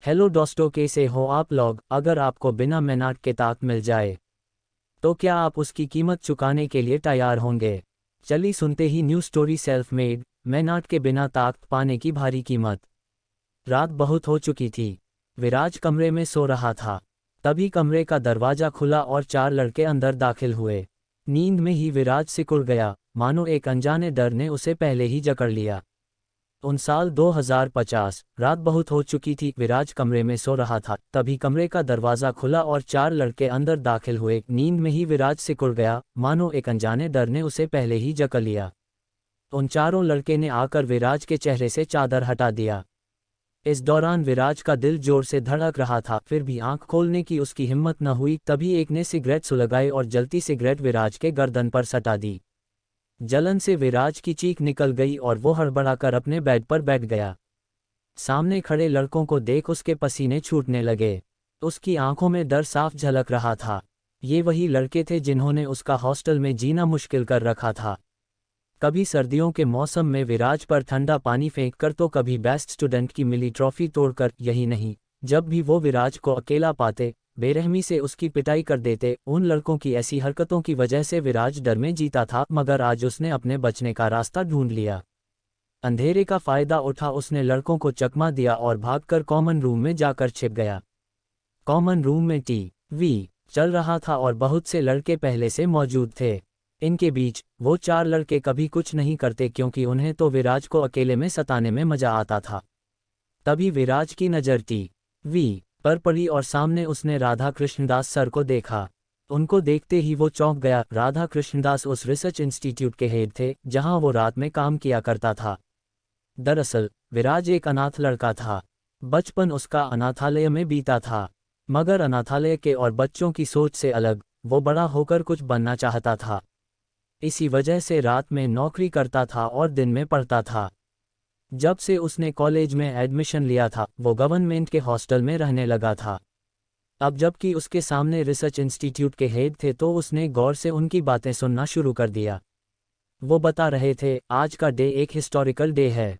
Hello दोस्तों, कैसे हो आप लोग। अगर आपको बिना मेहनत के ताकत मिल जाए तो क्या आप उसकी कीमत चुकाने के लिए तैयार होंगे। चलिए सुनते ही न्यू स्टोरी। सेल्फ मेड मेहनत के बिना ताकत पाने की भारी कीमत। रात बहुत हो चुकी थी। विराज कमरे में सो रहा था। तभी कमरे का दरवाजा खुला और 4 लड़के अंदर दाखिल हुए। नींद में ही विराज सिकुड़ गया, मानो एक अनजाने डर ने उसे पहले ही जकड़ लिया। उन साल 2050। रात बहुत हो चुकी थी। विराज कमरे में सो रहा था। तभी कमरे का दरवाजा खुला और 4 लड़के अंदर दाखिल हुए। नींद में ही विराज सिकुड़ गया, मानो एक अनजाने डर ने उसे पहले ही जकड़ लिया। उन चारों लड़के ने आकर विराज के चेहरे से चादर हटा दिया। इस दौरान विराज का दिल जोर से धड़क रहा था, फिर भी आंख खोलने की उसकी हिम्मत न हुई। तभी एक ने सिगरेट सुलगाई और जलती सिगरेट विराज के गर्दन पर सटा दी। जलन से विराज की चीख निकल गई और वो हड़बड़ाकर अपने बेड पर बैठ गया। सामने खड़े लड़कों को देख उसके पसीने छूटने लगे। उसकी आंखों में डर साफ झलक रहा था। ये वही लड़के थे जिन्होंने उसका हॉस्टल में जीना मुश्किल कर रखा था। कभी सर्दियों के मौसम में विराज पर ठंडा पानी फेंककर, तो कभी बेस्ट स्टूडेंट की मिली ट्रॉफी तोड़कर। यही नहीं, जब भी वो विराज को अकेला पाते, बेरहमी से उसकी पिटाई कर देते। उन लड़कों की ऐसी हरकतों की वजह से विराज डर में जीता था, मगर आज उसने अपने बचने का रास्ता ढूंढ लिया। अंधेरे का फायदा उठा उसने लड़कों को चकमा दिया और भागकर कॉमन रूम में जाकर छिप गया। कॉमन रूम में टीवी चल रहा था और बहुत से लड़के पहले से मौजूद थे। इनके बीच वो 4 लड़के कभी कुछ नहीं करते, क्योंकि उन्हें तो विराज को अकेले में सताने में मजा आता था। तभी विराज की नज़र टीवी पर पड़ी और सामने उसने राधा कृष्णदास सर को देखा। उनको देखते ही वो चौंक गया। राधा कृष्णदास उस रिसर्च इंस्टीट्यूट के हेड थे जहां वो रात में काम किया करता था। दरअसल विराज एक अनाथ लड़का था। बचपन उसका अनाथालय में बीता था, मगर अनाथालय के और बच्चों की सोच से अलग वो बड़ा होकर कुछ बनना चाहता था। इसी वजह से रात में नौकरी करता था और दिन में पढ़ता था। जब से उसने कॉलेज में एडमिशन लिया था, वो गवर्नमेंट के हॉस्टल में रहने लगा था। अब जबकि उसके सामने रिसर्च इंस्टीट्यूट के हेड थे, तो उसने गौर से उनकी बातें सुनना शुरू कर दिया। वो बता रहे थे, आज का डे एक हिस्टोरिकल डे है।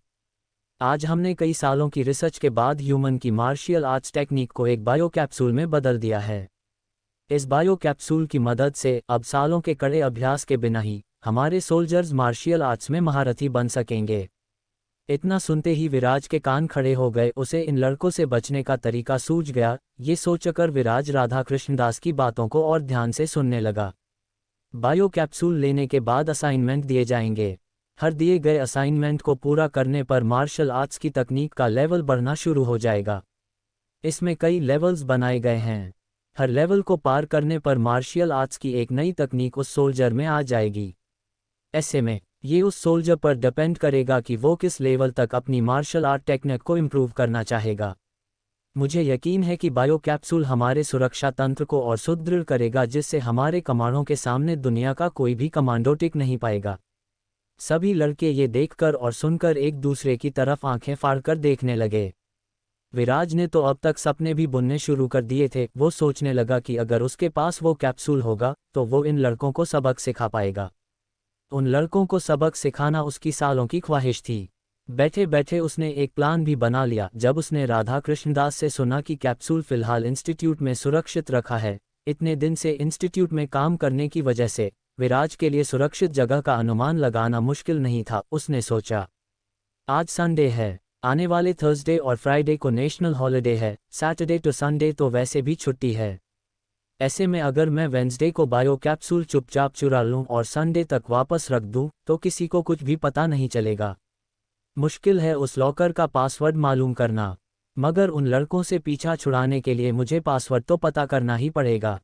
आज हमने कई सालों की रिसर्च के बाद ह्यूमन की मार्शियल आर्ट्स टेक्निक को एक बायो कैप्सूल में बदल दिया है। इस बायो कैप्सूल की मदद से अब सालों के कड़े अभ्यास के बिना ही हमारे सोल्जर्स मार्शियल आर्ट्स में महारथी बन सकेंगे। इतना सुनते ही विराज के कान खड़े हो गए। उसे इन लड़कों से बचने का तरीका सूझ गया। ये सोचकर विराज राधा कृष्णदास की बातों को और ध्यान से सुनने लगा। बायो कैप्सूल लेने के बाद असाइनमेंट दिए जाएंगे। हर दिए गए असाइनमेंट को पूरा करने पर मार्शल आर्ट्स की तकनीक का लेवल बढ़ना शुरू हो जाएगा। इसमें कई लेवल्स बनाए गए हैं। हर लेवल को पार करने पर मार्शियल आर्ट्स की एक नई तकनीक उस सोल्जर में आ जाएगी। ऐसे में ये उस सोल्जर पर डिपेंड करेगा कि वो किस लेवल तक अपनी मार्शल आर्ट टेक्निक को इम्प्रूव करना चाहेगा। मुझे यकीन है कि बायो कैप्सूल हमारे सुरक्षा तंत्र को और सुदृढ़ करेगा, जिससे हमारे कमांडों के सामने दुनिया का कोई भी कमांडो टिक नहीं पाएगा। सभी लड़के ये देखकर और सुनकर एक दूसरे की तरफ आंखें फाड़कर देखने लगे। विराज ने तो अब तक सपने भी बुनने शुरू कर दिए थे। वो सोचने लगा कि अगर उसके पास वो कैप्सूल होगा तो वो इन लड़कों को सबक सिखा पाएगा। उन लड़कों को सबक सिखाना उसकी सालों की ख्वाहिश थी। बैठे बैठे उसने एक प्लान भी बना लिया। जब उसने राधा कृष्णदास से सुना कि कैप्सूल फिलहाल इंस्टीट्यूट में सुरक्षित रखा है, इतने दिन से इंस्टीट्यूट में काम करने की वजह से विराज के लिए सुरक्षित जगह का अनुमान लगाना मुश्किल नहीं था। उसने सोचा, आज संडे है, आने वाले थर्सडे और फ्राइडे को नेशनल हॉलिडे है, सैटरडे टू संडे तो वैसे भी छुट्टी है। ऐसे में अगर मैं वेंसडे को बायो कैप्सूल चुपचाप चुरा लूं और संडे तक वापस रख दूं तो किसी को कुछ भी पता नहीं चलेगा। मुश्किल है उस लॉकर का पासवर्ड मालूम करना, मगर उन लड़कों से पीछा छुड़ाने के लिए मुझे पासवर्ड तो पता करना ही पड़ेगा।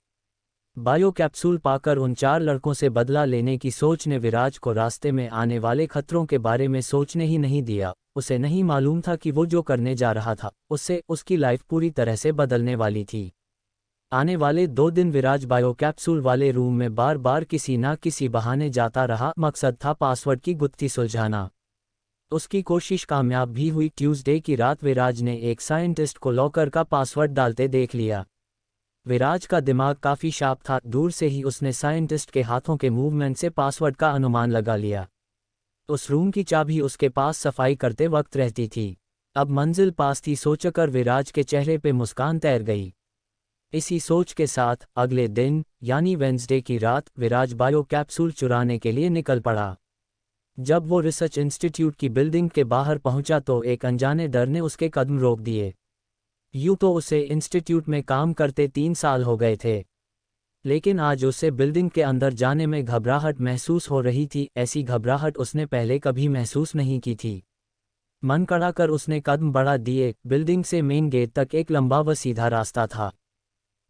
बायो कैप्सूल पाकर उन 4 लड़कों से बदला लेने की सोच ने विराज को रास्ते में आने वाले खतरों के बारे में सोचने ही नहीं दिया। उसे नहीं मालूम था कि वो जो करने जा रहा था उससे उसकी लाइफ पूरी तरह से बदलने वाली थी। आने वाले 2 दिन विराज बायो कैप्सूल वाले रूम में बार बार किसी ना किसी बहाने जाता रहा। मकसद था पासवर्ड की गुत्थी सुलझाना। उसकी कोशिश कामयाब भी हुई। ट्यूसडे की रात विराज ने एक साइंटिस्ट को लॉकर का पासवर्ड डालते देख लिया। विराज का दिमाग काफ़ी शार्प था। दूर से ही उसने साइंटिस्ट के हाथों के मूवमेंट से पासवर्ड का अनुमान लगा लिया। उस रूम की चाबी उसके पास सफाई करते वक्त रहती थी। अब मंजिल पास थी सोचकर विराज के चेहरे पे मुस्कान तैर गई। इसी सोच के साथ अगले दिन यानी वेंसडे की रात विराज बायो कैप्सूल चुराने के लिए निकल पड़ा। जब वो रिसर्च इंस्टीट्यूट की बिल्डिंग के बाहर पहुंचा तो एक अनजाने डर ने उसके कदम रोक दिए। यूं तो उसे इंस्टीट्यूट में काम करते 3 साल हो गए थे, लेकिन आज उसे बिल्डिंग के अंदर जाने में घबराहट महसूस हो रही थी। ऐसी घबराहट उसने पहले कभी महसूस नहीं की थी। मन कड़ा कर उसने कदम बढ़ा दिए। बिल्डिंग से मेन गेट तक एक लंबा व सीधा रास्ता था।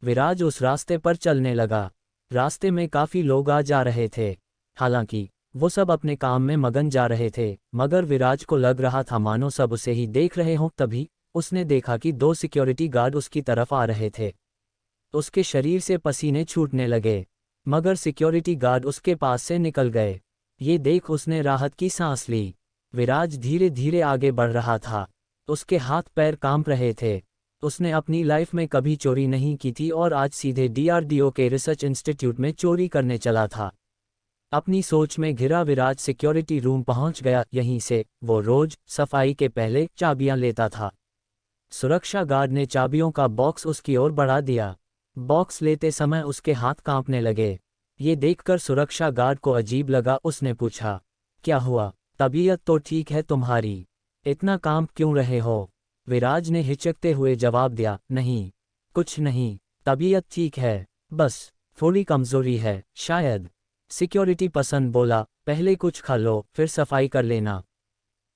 विराज उस रास्ते पर चलने लगा। रास्ते में काफी लोग आ जा रहे थे, हालांकि वो सब अपने काम में मगन जा रहे थे, मगर विराज को लग रहा था मानो सब उसे ही देख रहे हों। तभी उसने देखा कि 2 सिक्योरिटी गार्ड उसकी तरफ आ रहे थे। उसके शरीर से पसीने छूटने लगे, मगर सिक्योरिटी गार्ड उसके पास से निकल गए। ये देख उसने राहत की सांस ली। विराज धीरे धीरे आगे बढ़ रहा था। उसके हाथ पैर कांप रहे थे। उसने अपनी लाइफ में कभी चोरी नहीं की थी और आज सीधे DRDO के रिसर्च इंस्टीट्यूट में चोरी करने चला था। अपनी सोच में घिरा विराज सिक्योरिटी रूम पहुंच गया। यहीं से वो रोज सफाई के पहले चाबियां लेता था। सुरक्षा गार्ड ने चाबियों का बॉक्स उसकी ओर बढ़ा दिया। बॉक्स लेते समय उसके हाथ कांपने लगे। ये देखकर सुरक्षा गार्ड को अजीब लगा। उसने पूछा, क्या हुआ? तबीयत तो ठीक है तुम्हारी, इतना कांप क्यों रहे हो? विराज ने हिचकते हुए जवाब दिया, नहीं, कुछ नहीं, तबीयत ठीक है, बस थोड़ी कमजोरी है शायद। सिक्योरिटी पर्सन बोला, पहले कुछ खा लो फिर सफाई कर लेना।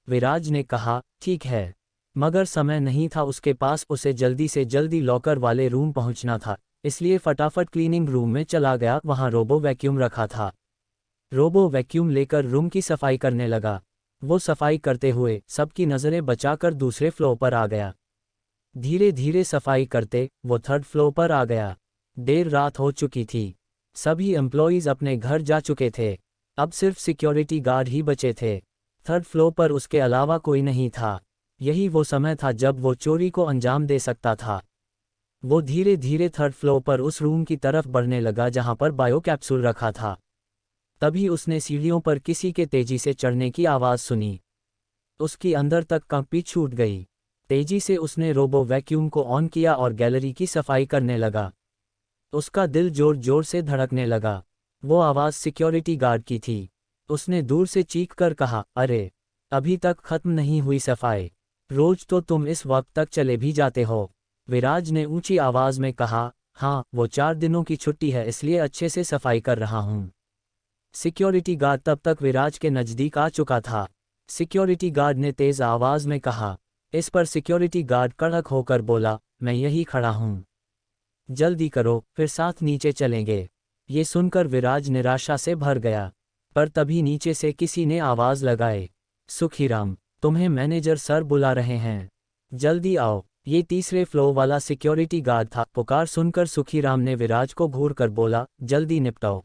विराज ने कहा, ठीक है, मगर समय नहीं था उसके पास। उसे जल्दी से जल्दी लॉकर वाले रूम पहुंचना था, इसलिए फटाफट क्लीनिंग रूम में चला गया। वहां रोबो वैक्यूम रखा था। रोबो वैक्यूम लेकर रूम की सफाई करने लगा। वो सफाई करते हुए सबकी नज़रें बचाकर दूसरे फ्लोर पर आ गया। धीरे धीरे सफाई करते वो 3rd फ्लोर पर आ गया। देर रात हो चुकी थी। सभी एम्प्लॉइज अपने घर जा चुके थे। अब सिर्फ सिक्योरिटी गार्ड ही बचे थे। 3rd फ्लोर पर उसके अलावा कोई नहीं था। यही वो समय था जब वो चोरी को अंजाम दे सकता था। वो धीरे धीरे 3rd फ्लोर पर उस रूम की तरफ बढ़ने लगा जहां पर बायो कैप्सूल रखा था। तभी उसने सीढ़ियों पर किसी के तेजी से चढ़ने की आवाज़ सुनी। उसकी अंदर तक कंपी छूट गई। तेजी से उसने रोबो वैक्यूम को ऑन किया और गैलरी की सफाई करने लगा। उसका दिल जोर जोर से धड़कने लगा। वो आवाज़ सिक्योरिटी गार्ड की थी। उसने दूर से चीख कर कहा, अरे, अभी तक खत्म नहीं हुई सफाई? रोज तो तुम इस वक्त तक चले भी जाते हो। विराज ने ऊंची आवाज़ में कहा, हाँ, वो 4 दिनों की छुट्टी है इसलिए अच्छे से सफाई कर रहा हूँ। सिक्योरिटी गार्ड तब तक विराज के नज़दीक आ चुका था। सिक्योरिटी गार्ड ने तेज़ आवाज़ में कहा। इस पर सिक्योरिटी गार्ड कड़क होकर बोला, मैं यही खड़ा हूँ, जल्दी करो फिर साथ नीचे चलेंगे। ये सुनकर विराज निराशा से भर गया। पर तभी नीचे से किसी ने आवाज़ लगाई, सुखीराम, तुम्हें मैनेजर सर बुला रहे हैं, जल्दी आओ। ये 3रे फ्लोर वाला सिक्योरिटी गार्ड था। पुकार सुनकर सुखीराम ने विराज को घूर कर बोला, जल्दी निपटाओ।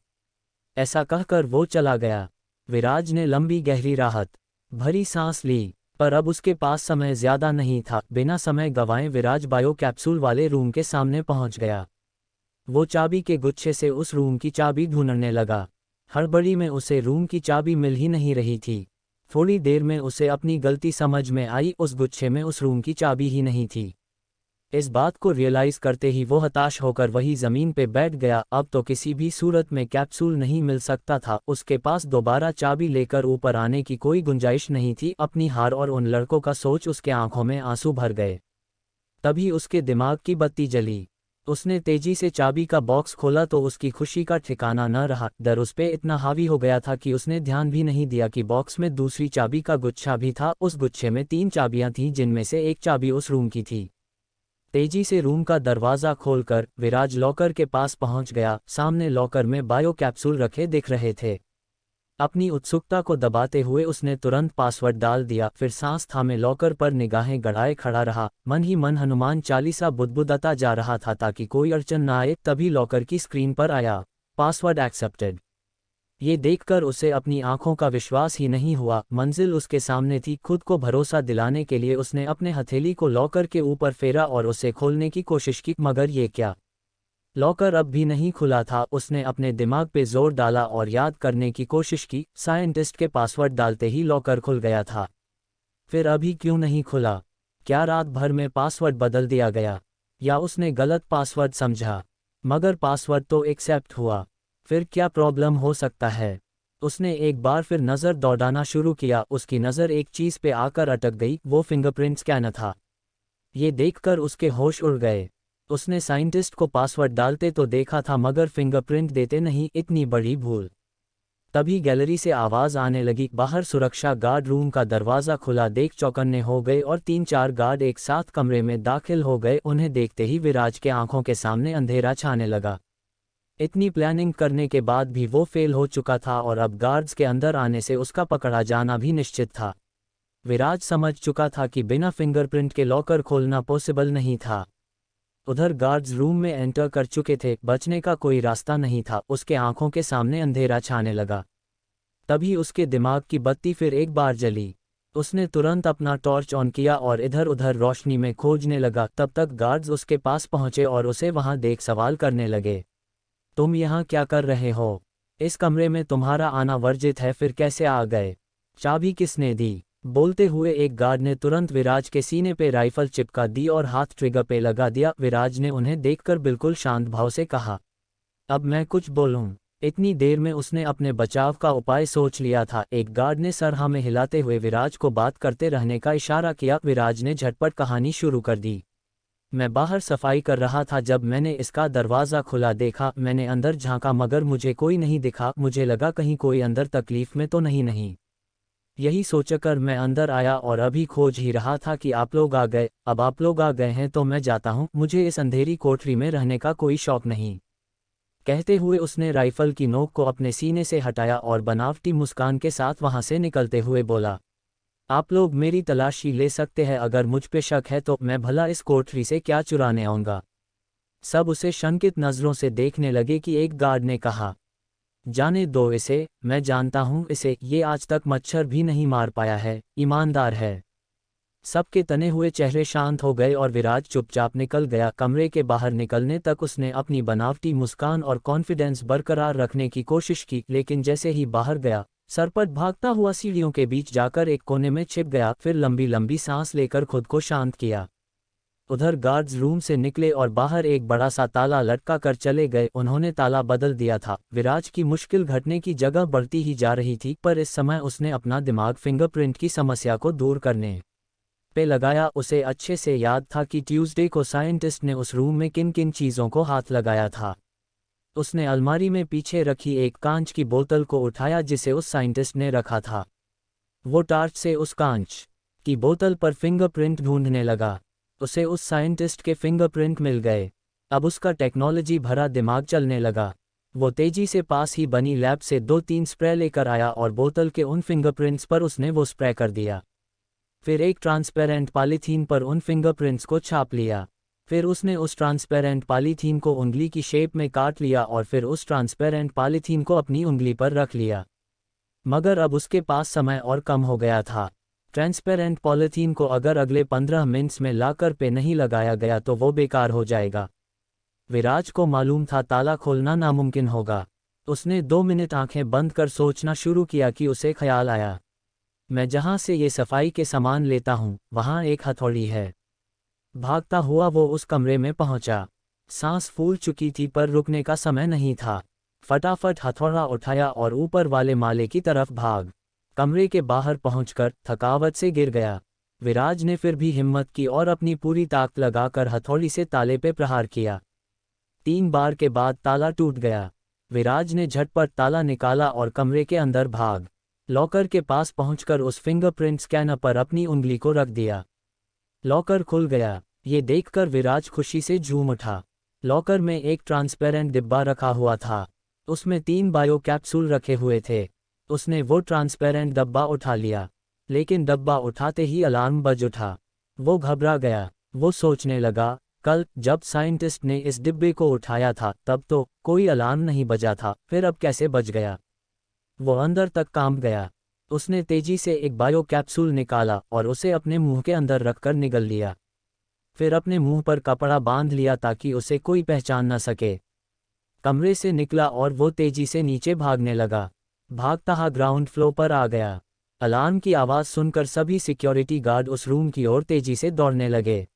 ऐसा कहकर वो चला गया। विराज ने लंबी गहरी राहत भरी सांस ली, पर अब उसके पास समय ज्यादा नहीं था। बिना समय गंवाए विराज बायो कैप्सूल वाले रूम के सामने पहुंच गया। वो चाबी के गुच्छे से उस रूम की चाबी ढूंढने लगा। हड़बड़ी में उसे रूम की चाबी मिल ही नहीं रही थी। थोड़ी देर में उसे अपनी गलती समझ में आई, उस गुच्छे में उस रूम की चाबी ही नहीं थी। इस बात को रियलाइज करते ही वो हताश होकर वही जमीन पे बैठ गया। अब तो किसी भी सूरत में कैप्सूल नहीं मिल सकता था। उसके पास दोबारा चाबी लेकर ऊपर आने की कोई गुंजाइश नहीं थी। अपनी हार और उन लड़कों का सोच उसके आंखों में आंसू भर गए। तभी उसके दिमाग की बत्ती जली। उसने तेजी से चाबी का बॉक्स खोला तो उसकी खुशी का ठिकाना न रहा। डर उस पे इतना हावी हो गया था कि उसने ध्यान भी नहीं दिया कि बॉक्स में दूसरी चाबी का गुच्छा भी था। उस गुच्छे में 3 चाबियां थीं, जिनमें से एक चाबी उस रूम की थी। तेजी से रूम का दरवाज़ा खोलकर विराज लॉकर के पास पहुंच गया। सामने लॉकर में बायो कैप्सूल रखे दिख रहे थे। अपनी उत्सुकता को दबाते हुए उसने तुरंत पासवर्ड डाल दिया। फिर सांस थामे लॉकर पर निगाहें गड़ाए खड़ा रहा। मन ही मन हनुमान चालीसा बुदबुदाता जा रहा था ताकि कोई अड़चन न आए। तभी लॉकर की स्क्रीन पर आया, पासवर्ड एक्सेप्टेड। ये देखकर उसे अपनी आंखों का विश्वास ही नहीं हुआ। मंजिल उसके सामने थी। खुद को भरोसा दिलाने के लिए उसने अपने हथेली को लॉकर के ऊपर फेरा और उसे खोलने की कोशिश की, मगर ये क्या! लॉकर अब भी नहीं खुला था। उसने अपने दिमाग पे जोर डाला और याद करने की कोशिश की। साइंटिस्ट के पासवर्ड डालते ही लॉकर खुल गया था। फिर अभी क्यों नहीं खुला? क्या रात भर में पासवर्ड बदल दिया गया, या उसने गलत पासवर्ड समझा? मगर पासवर्ड तो एक्सेप्ट हुआ। फिर क्या प्रॉब्लम हो सकता है? उसने एक बार फिर नज़र दौड़ाना शुरू किया। उसकी नज़र एक चीज़ पे आकर अटक गई, वो फिंगरप्रिंट स्कैनर था। ये देखकर उसके होश उड़ गए। उसने साइंटिस्ट को पासवर्ड डालते तो देखा था, मगर फिंगरप्रिंट देते नहीं। इतनी बड़ी भूल। तभी गैलरी से आवाज़ आने लगी। बाहर सुरक्षा गार्ड रूम का दरवाज़ा खुला देख चौकन्ने हो गए और 3-4 गार्ड एक साथ कमरे में दाखिल हो गए। उन्हें देखते ही विराज के आंखों के सामने अंधेरा छाने लगा। इतनी प्लानिंग करने के बाद भी वो फेल हो चुका था और अब गार्ड्स के अंदर आने से उसका पकड़ा जाना भी निश्चित था। विराज समझ चुका था कि बिना फिंगरप्रिंट के लॉकर खोलना पॉसिबल नहीं था। उधर गार्ड्स रूम में एंटर कर चुके थे, बचने का कोई रास्ता नहीं था। उसके आंखों के सामने अंधेरा छाने लगा। तभी उसके दिमाग की बत्ती फिर एक बार जली। उसने तुरंत अपना टॉर्च ऑन किया और इधर उधर रोशनी में खोजने लगा। तब तक गार्ड्स उसके पास पहुंचे और उसे वहां देख सवाल करने लगे। तुम यहाँ क्या कर रहे हो? इस कमरे में तुम्हारा आना वर्जित है, फिर कैसे आ गए? चाबी किसने दी? बोलते हुए एक गार्ड ने तुरंत विराज के सीने पे राइफल चिपका दी और हाथ ट्रिगर पे लगा दिया। विराज ने उन्हें देखकर बिल्कुल शांत भाव से कहा, अब मैं कुछ बोलूं? इतनी देर में उसने अपने बचाव का उपाय सोच लिया था। एक गार्ड ने सर हाँ में हिलाते हुए विराज को बात करते रहने का इशारा किया। विराज ने झटपट कहानी शुरू कर दी। मैं बाहर सफाई कर रहा था, जब मैंने इसका दरवाज़ा खुला देखा। मैंने अंदर झांका मगर मुझे कोई नहीं दिखा। मुझे लगा कहीं कोई अंदर तकलीफ में तो नहीं। यही सोचकर मैं अंदर आया और अभी खोज ही रहा था कि आप लोग आ गए। अब आप लोग आ गए हैं तो मैं जाता हूँ, मुझे इस अंधेरी कोठरी में रहने का कोई शौक नहीं। कहते हुए उसने राइफल की नोक को अपने सीने से हटाया और बनावटी मुस्कान के साथ वहां से निकलते हुए बोला, आप लोग मेरी तलाशी ले सकते हैं। अगर मुझ पे शक है तो मैं भला इस कोठरी से क्या चुराने आऊँगा? सब उसे शंकित नज़रों से देखने लगे कि एक गार्ड ने कहा, जाने दो इसे, मैं जानता हूँ इसे, ये आज तक मच्छर भी नहीं मार पाया है, ईमानदार है। सबके तने हुए चेहरे शांत हो गए और विराज चुपचाप निकल गया। कमरे के बाहर निकलने तक उसने अपनी बनावटी मुस्कान और कॉन्फिडेंस बरकरार रखने की कोशिश की, लेकिन जैसे ही बाहर गया, सरपट भागता हुआ सीढ़ियों के बीच जाकर एक कोने में छिप गया। फिर लंबी लंबी सांस लेकर खुद को शांत किया। उधर गार्ड्स रूम से निकले और बाहर एक बड़ा सा ताला लटका कर चले गए। उन्होंने ताला बदल दिया था। विराज की मुश्किल घटने की जगह बढ़ती ही जा रही थी, पर इस समय उसने अपना दिमाग फिंगरप्रिंट की समस्या को दूर करने पे लगाया। उसे अच्छे से याद था कि ट्यूसडे को साइंटिस्ट ने उस रूम में किन किन चीज़ों को हाथ लगाया था। उसने अलमारी में पीछे रखी एक कांच की बोतल को उठाया जिसे उस साइंटिस्ट ने रखा था। वो टार्च से उस कांच की बोतल पर फिंगरप्रिंट ढूंढने लगा। उसे उस साइंटिस्ट के फिंगरप्रिंट मिल गए। अब उसका टेक्नोलॉजी भरा दिमाग चलने लगा। वो तेजी से पास ही बनी लैब से 2-3 स्प्रे लेकर आया और बोतल के उन फिंगरप्रिंट्स पर उसने वो स्प्रे कर दिया। फिर एक ट्रांसपेरेंट पॉलीथीन पर उन फिंगरप्रिंट्स को छाप लिया। फिर उसने उस ट्रांसपेरेंट पॉलीथीन को उंगली की शेप में काट लिया और फिर उस ट्रांसपेरेंट पॉलीथीन को अपनी उंगली पर रख लिया। मगर अब उसके पास समय और कम हो गया था। ट्रांसपेरेंट पॉलीथीन को अगर अगले 15 मिनट्स में लाकर पे नहीं लगाया गया तो वो बेकार हो जाएगा। विराज को मालूम था ताला खोलना नामुमकिन होगा। उसने 2 मिनट आंखें बंद कर सोचना शुरू किया कि उसे ख्याल आया, मैं जहां से ये सफाई के सामान लेता हूं वहां एक हथौड़ी है। भागता हुआ वो उस कमरे में पहुंचा। सांस फूल चुकी थी पर रुकने का समय नहीं था। फटाफट हथौड़ा उठाया और ऊपर वाले माले की तरफ भाग। कमरे के बाहर पहुंचकर थकावट से गिर गया। विराज ने फिर भी हिम्मत की और अपनी पूरी ताकत लगाकर हथौड़ी से ताले पे प्रहार किया। 3 बार के बाद ताला टूट गया। विराज ने झटपट ताला निकाला और कमरे के अंदर भाग लॉकर के पास पहुंचकर उस फिंगरप्रिंट स्कैनर पर अपनी उंगली को रख दिया। लॉकर खुल गया। ये देखकर विराज खुशी से झूम उठा। लॉकर में एक ट्रांसपेरेंट डिब्बा रखा हुआ था। उसमें 3 बायो कैप्सूल रखे हुए थे। उसने वो ट्रांसपेरेंट डब्बा उठा लिया, लेकिन डब्बा उठाते ही अलार्म बज उठा। वो घबरा गया। वो सोचने लगा, कल जब साइंटिस्ट ने इस डिब्बे को उठाया था तब तो कोई अलार्म नहीं बजा था, फिर अब कैसे बज गया? वो अंदर तक कांप गया। उसने तेजी से एक बायो कैप्सूल निकाला और उसे अपने मुंह के अंदर रखकर निगल लिया। फिर अपने मुंह पर कपड़ा बांध लिया ताकि उसे कोई पहचान न सके। कमरे से निकला और वो तेजी से नीचे भागने लगा। भागता ग्राउंड फ्लोर पर आ गया। अलार्म की आवाज़ सुनकर सभी सिक्योरिटी गार्ड उस रूम की ओर तेजी से दौड़ने लगे।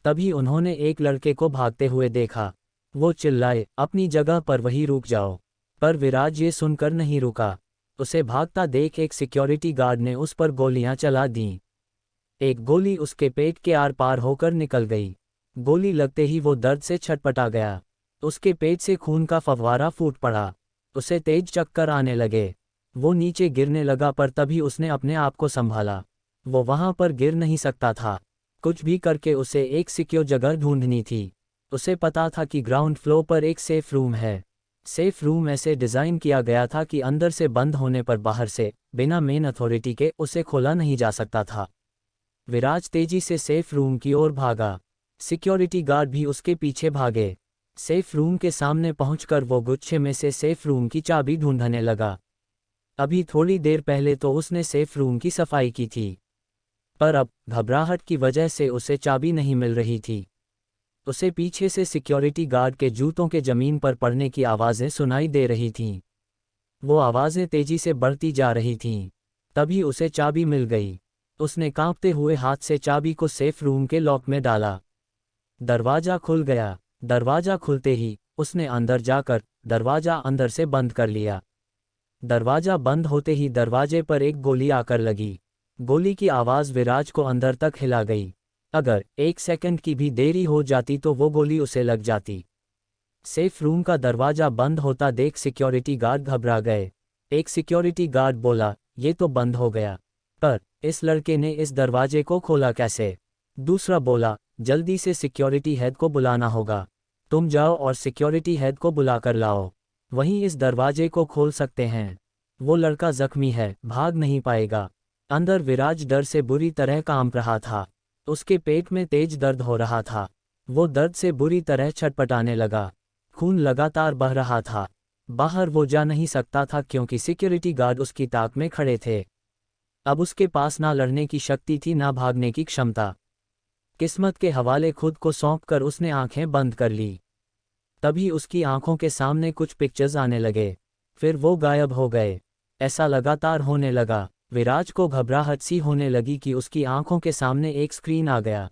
तभी उन्होंने एक लड़के को भागते हुए देखा। वो चिल्लाए, अपनी जगह पर वहीं रुक जाओ। पर विराज ये सुनकर नहीं रुका। उसे भागता देख एक सिक्योरिटी गार्ड ने उस पर गोलियां चला दीं। एक गोली उसके पेट के आर पार होकर निकल गई। गोली लगते ही वो दर्द से छटपटा गया। उसके पेट से खून का फव्वारा फूट पड़ा। उसे तेज चक्कर आने लगे। वो नीचे गिरने लगा, पर तभी उसने अपने आप को संभाला। वो वहां पर गिर नहीं सकता था। कुछ भी करके उसे एक सिक्योर जगह ढूंढनी थी। उसे पता था कि ग्राउंड फ्लोर पर एक सेफ रूम है। सेफ रूम ऐसे डिज़ाइन किया गया था कि अंदर से बंद होने पर बाहर से, बिना मेन अथॉरिटी के, उसे खोला नहीं जा सकता था। विराज तेजी से सेफ रूम की ओर भागा। सिक्योरिटी गार्ड भी उसके पीछे भागे। सेफ रूम के सामने पहुंचकर वो गुच्छे में से सेफ रूम की चाबी ढूंढने लगा। अभी थोड़ी देर पहले तो उसने सेफ रूम की सफाई की थी, पर अब घबराहट की वजह से उसे चाबी नहीं मिल रही थी। उसे पीछे से सिक्योरिटी गार्ड के जूतों के जमीन पर पड़ने की आवाज़ें सुनाई दे रही थीं। वो आवाज़ें तेजी से बढ़ती जा रही थीं। तभी उसे चाबी मिल गई। उसने कांपते हुए हाथ से चाबी को सेफ रूम के लॉक में डाला। दरवाज़ा खुल गया। दरवाज़ा खुलते ही उसने अंदर जाकर दरवाज़ा अंदर से बंद कर लिया। दरवाज़ा बंद होते ही दरवाजे पर एक गोली आकर लगी। गोली की आवाज़ विराज को अंदर तक हिला गई। अगर 1 सेकंड की भी देरी हो जाती तो वो गोली उसे लग जाती। सेफ रूम का दरवाज़ा बंद होता देख सिक्योरिटी गार्ड घबरा गए। एक सिक्योरिटी गार्ड बोला, ये तो बंद हो गया, पर इस लड़के ने इस दरवाजे को खोला कैसे? दूसरा बोला, जल्दी से सिक्योरिटी हेड को बुलाना होगा। तुम जाओ और सिक्योरिटी हेड को बुलाकर लाओ, वहीं इस दरवाजे को खोल सकते हैं। वो लड़का जख्मी है, भाग नहीं पाएगा। अंदर विराज डर से बुरी तरह कांप रहा था। उसके पेट में तेज दर्द हो रहा था। वो दर्द से बुरी तरह छटपटाने लगा। खून लगातार बह रहा था। बाहर वो जा नहीं सकता था क्योंकि सिक्योरिटी गार्ड उसकी ताक में खड़े थे। अब उसके पास ना लड़ने की शक्ति थी ना भागने की क्षमता। किस्मत के हवाले खुद को सौंपकर उसने आंखें बंद कर ली। तभी उसकी आंखों के सामने कुछ पिक्चर्स आने लगे, फिर वो गायब हो गए। ऐसा लगातार होने लगा। विराज को घबराहट सी होने लगी कि उसकी आंखों के सामने एक स्क्रीन आ गया।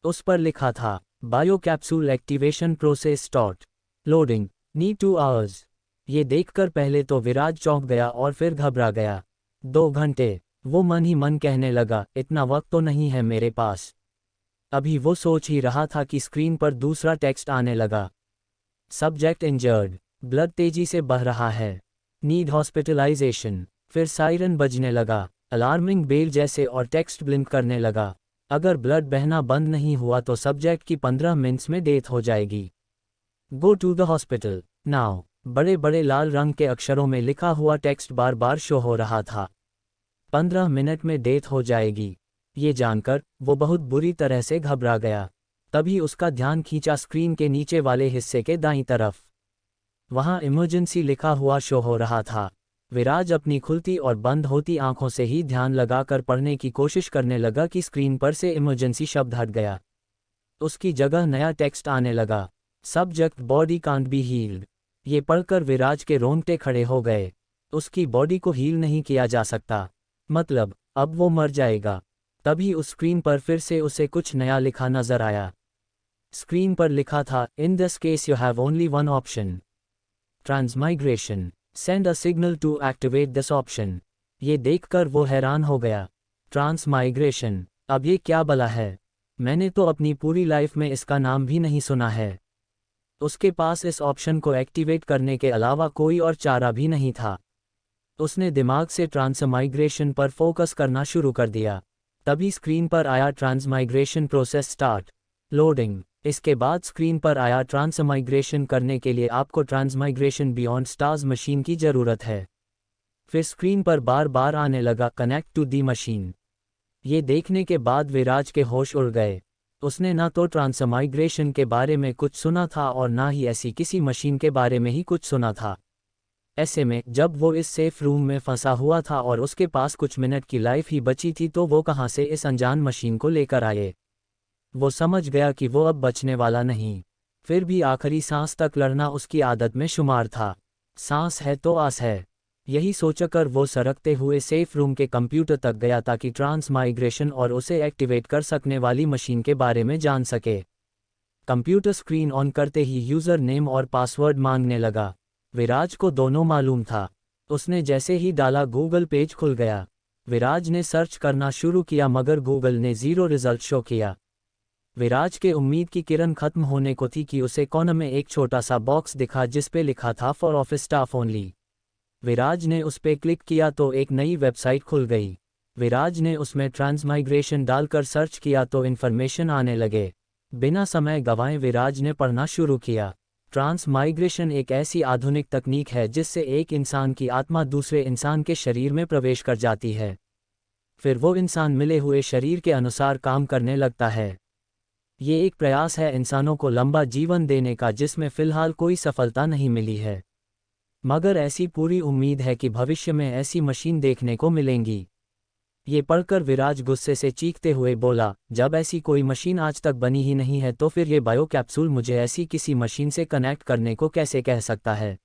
उस पर लिखा था, bio capsule activation process start, loading, need 2 hours. ये देखकर पहले तो विराज चौंक गया और फिर घबरा गया। 2 घंटे, वो मन ही मन कहने लगा, इतना वक्त तो नहीं है मेरे पास। अभी वो सोच ही रहा था कि स्क्रीन पर दूसरा टेक्स्ट आने लगा, सब्जेक्ट इंजर्ड, ब्लड तेजी से बह रहा है, नीड हॉस्पिटलाइजेशन। फिर सायरन बजने लगा, अलार्मिंग बेल जैसे, और टेक्स्ट ब्लिंक करने लगा। अगर ब्लड बहना बंद नहीं हुआ तो सब्जेक्ट की 15 मिनट्स में डेथ हो जाएगी। Go to the hospital now. बड़े बड़े लाल रंग के अक्षरों में लिखा हुआ टेक्स्ट बार बार शो हो रहा था। 15 मिनट में डेथ हो जाएगी। ये जानकर वो बहुत बुरी तरह से घबरा गया। तभी उसका ध्यान खींचा स्क्रीन के नीचे वाले हिस्से के दाईं तरफ। वहां इमरजेंसी लिखा हुआ शो हो रहा था। विराज अपनी खुलती और बंद होती आंखों से ही ध्यान लगाकर पढ़ने की कोशिश करने लगा कि स्क्रीन पर से इमरजेंसी शब्द हट गया। उसकी जगह नया टेक्स्ट आने लगा, subject body can't be healed. ये पढ़कर विराज के रोंगटे खड़े हो गए। उसकी बॉडी को हील नहीं किया जा सकता, मतलब अब वो मर जाएगा। तभी उस स्क्रीन पर फिर से उसे कुछ नया लिखा नजर आया। स्क्रीन पर लिखा था, in this case you have only one option, transmigration, send a signal to activate this option. ये देखकर वो हैरान हो गया। ट्रांसमाइग्रेशन, अब ये क्या भला है? मैंने तो अपनी पूरी लाइफ में इसका नाम भी नहीं सुना है। उसके पास इस ऑप्शन को एक्टिवेट करने के अलावा कोई और चारा भी नहीं था। उसने दिमाग से ट्रांसमाइग्रेशन पर फोकस करना शुरू कर दिया। तभी स्क्रीन पर आया, ट्रांसमाइग्रेशन प्रोसेस स्टार्ट, लोडिंग। इसके बाद स्क्रीन पर आया, ट्रांसमाइग्रेशन करने के लिए आपको ट्रांसमाइग्रेशन बियॉन्ड स्टार्स मशीन की ज़रूरत है। फिर स्क्रीन पर बार बार आने लगा, कनेक्ट टू दी मशीन। ये देखने के बाद विराज के होश उड़ गए। उसने ना तो ट्रांसमाइग्रेशन के बारे में कुछ सुना था और ना ही ऐसी किसी मशीन के बारे में ही कुछ सुना था। ऐसे में जब वो इस सेफ रूम में फंसा हुआ था और उसके पास कुछ मिनट की लाइफ ही बची थी तो वो कहाँ से इस अनजान मशीन को लेकर आए। वो समझ गया कि वो अब बचने वाला नहीं। फिर भी आखिरी सांस तक लड़ना उसकी आदत में शुमार था। सांस है तो आस है। यही सोचकर वो सरकते हुए सेफ रूम के कंप्यूटर तक गया ताकि ट्रांसमाइग्रेशन और उसे एक्टिवेट कर सकने वाली मशीन के बारे में जान सके। कंप्यूटर स्क्रीन ऑन करते ही यूज़र नेम और पासवर्ड मांगने लगा। विराज को दोनों मालूम था। उसने जैसे ही डाला गूगल पेज खुल गया। विराज ने सर्च करना शुरू किया मगर गूगल ने 0 रिजल्ट शो किया। विराज के उम्मीद की किरण खत्म होने को थी कि उसे कॉर्नर में एक छोटा सा बॉक्स दिखा जिस पे लिखा था फॉर ऑफिस स्टाफ ओनली। विराज ने उस पे क्लिक किया तो एक नई वेबसाइट खुल गई। विराज ने उसमें ट्रांसमाइग्रेशन डालकर सर्च किया तो इन्फॉर्मेशन आने लगे। बिना समय गंवाए विराज ने पढ़ना शुरू किया। ट्रांसमाइग्रेशन एक ऐसी आधुनिक तकनीक है जिससे एक इंसान की आत्मा दूसरे इंसान के शरीर में प्रवेश कर जाती है। फिर वो इंसान मिले हुए शरीर के अनुसार काम करने लगता है। ये एक प्रयास है इंसानों को लंबा जीवन देने का जिसमें फ़िलहाल कोई सफलता नहीं मिली है, मगर ऐसी पूरी उम्मीद है कि भविष्य में ऐसी मशीन देखने को मिलेंगी। ये पढ़कर विराज गुस्से से चीखते हुए बोला, जब ऐसी कोई मशीन आज तक बनी ही नहीं है तो फिर ये बायो कैप्सूल मुझे ऐसी किसी मशीन से कनेक्ट करने को कैसे कह सकता है,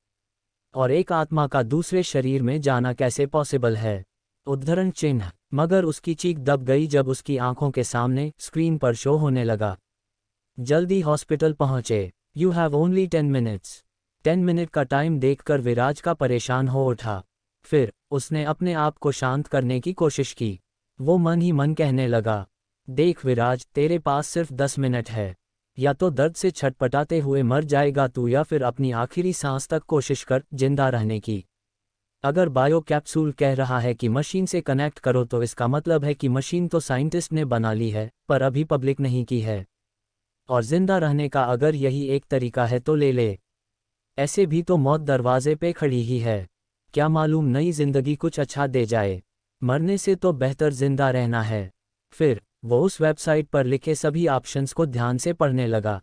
और एक आत्मा का दूसरे शरीर में जाना कैसे पॉसिबल है। उद्धरण चिन्ह। मगर उसकी चीख दब गई जब उसकी आंखों के सामने स्क्रीन पर शो होने लगा, जल्दी हॉस्पिटल पहुंचे, you have only 10 minutes. 10 minute का टाइम देखकर विराज का परेशान हो उठा। फिर उसने अपने आप को शांत करने की कोशिश की। वो मन ही मन कहने लगा, देख विराज, तेरे पास सिर्फ 10 मिनट है। या तो दर्द से छटपटाते हुए मर जाएगा तू या फिर अपनी आखिरी सांस तक कोशिश कर जिंदा रहने की। अगर बायो कैप्सूल कह रहा है कि मशीन से कनेक्ट करो तो इसका मतलब है कि मशीन तो साइंटिस्ट ने बना ली है पर अभी पब्लिक नहीं की है। और जिंदा रहने का अगर यही एक तरीका है तो ले ले। ऐसे भी तो मौत दरवाजे पे खड़ी ही है। क्या मालूम नई जिंदगी कुछ अच्छा दे जाए। मरने से तो बेहतर जिंदा रहना है। फिर वो उस वेबसाइट पर लिखे सभी ऑप्शंस को ध्यान से पढ़ने लगा।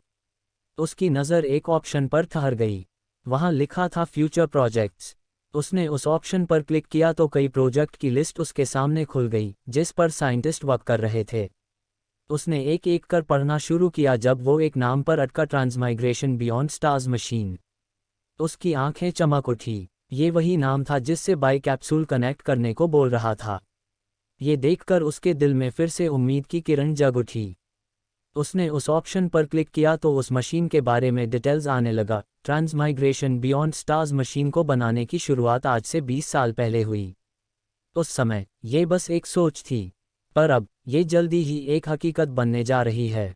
उसकी नज़र एक ऑप्शन पर ठहर गई। वहाँ लिखा था फ्यूचर प्रोजेक्ट्स। उसने उस ऑप्शन पर क्लिक किया तो कई प्रोजेक्ट की लिस्ट उसके सामने खुल गई जिस पर साइंटिस्ट वर्क कर रहे थे। उसने एक एक कर पढ़ना शुरू किया जब वो एक नाम पर अटका, ट्रांसमाइग्रेशन बियॉन्ड स्टार्स मशीन। उसकी आंखें चमक उठी। ये वही नाम था जिससे बाई कैप्सूल कनेक्ट करने को बोल रहा था। ये देखकर उसके दिल में फिर से उम्मीद की किरण जग उठी। उसने उस ऑप्शन पर क्लिक किया तो उस मशीन के बारे में डिटेल्स आने लगा। ट्रांसमाइग्रेशन बियॉन्ड स्टार्स मशीन को बनाने की शुरुआत आज से 20 साल पहले हुई। उस समय ये बस एक सोच थी, पर अब ये जल्दी ही एक हकीकत बनने जा रही है।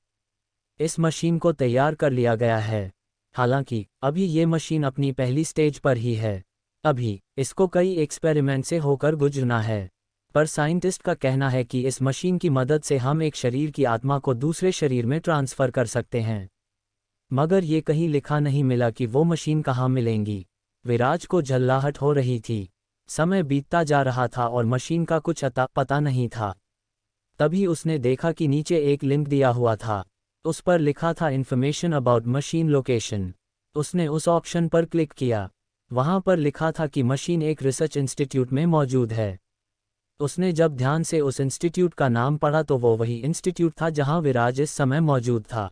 इस मशीन को तैयार कर लिया गया है। हालांकि अभी ये मशीन अपनी पहली स्टेज पर ही है। अभी इसको कई एक्सपेरिमेंट से होकर गुजरना है, पर साइंटिस्ट का कहना है कि इस मशीन की मदद से हम एक शरीर की आत्मा को दूसरे शरीर में ट्रांसफ़र कर सकते हैं। मगर ये कहीं लिखा नहीं मिला कि वो मशीन कहाँ मिलेंगी। विराज को झल्लाहट हो रही थी। समय बीतता जा रहा था और मशीन का कुछ अता पता नहीं था। तभी उसने देखा कि नीचे एक लिंक दिया हुआ था। उस पर लिखा था इन्फॉर्मेशन अबाउट मशीन लोकेशन। उसने उस ऑप्शन पर क्लिक किया। वहाँ पर लिखा था कि मशीन एक रिसर्च इंस्टीट्यूट में मौजूद है। उसने जब ध्यान से उस इंस्टीट्यूट का नाम पढ़ा तो वो वही इंस्टीट्यूट था जहाँ विराज इस समय मौजूद था।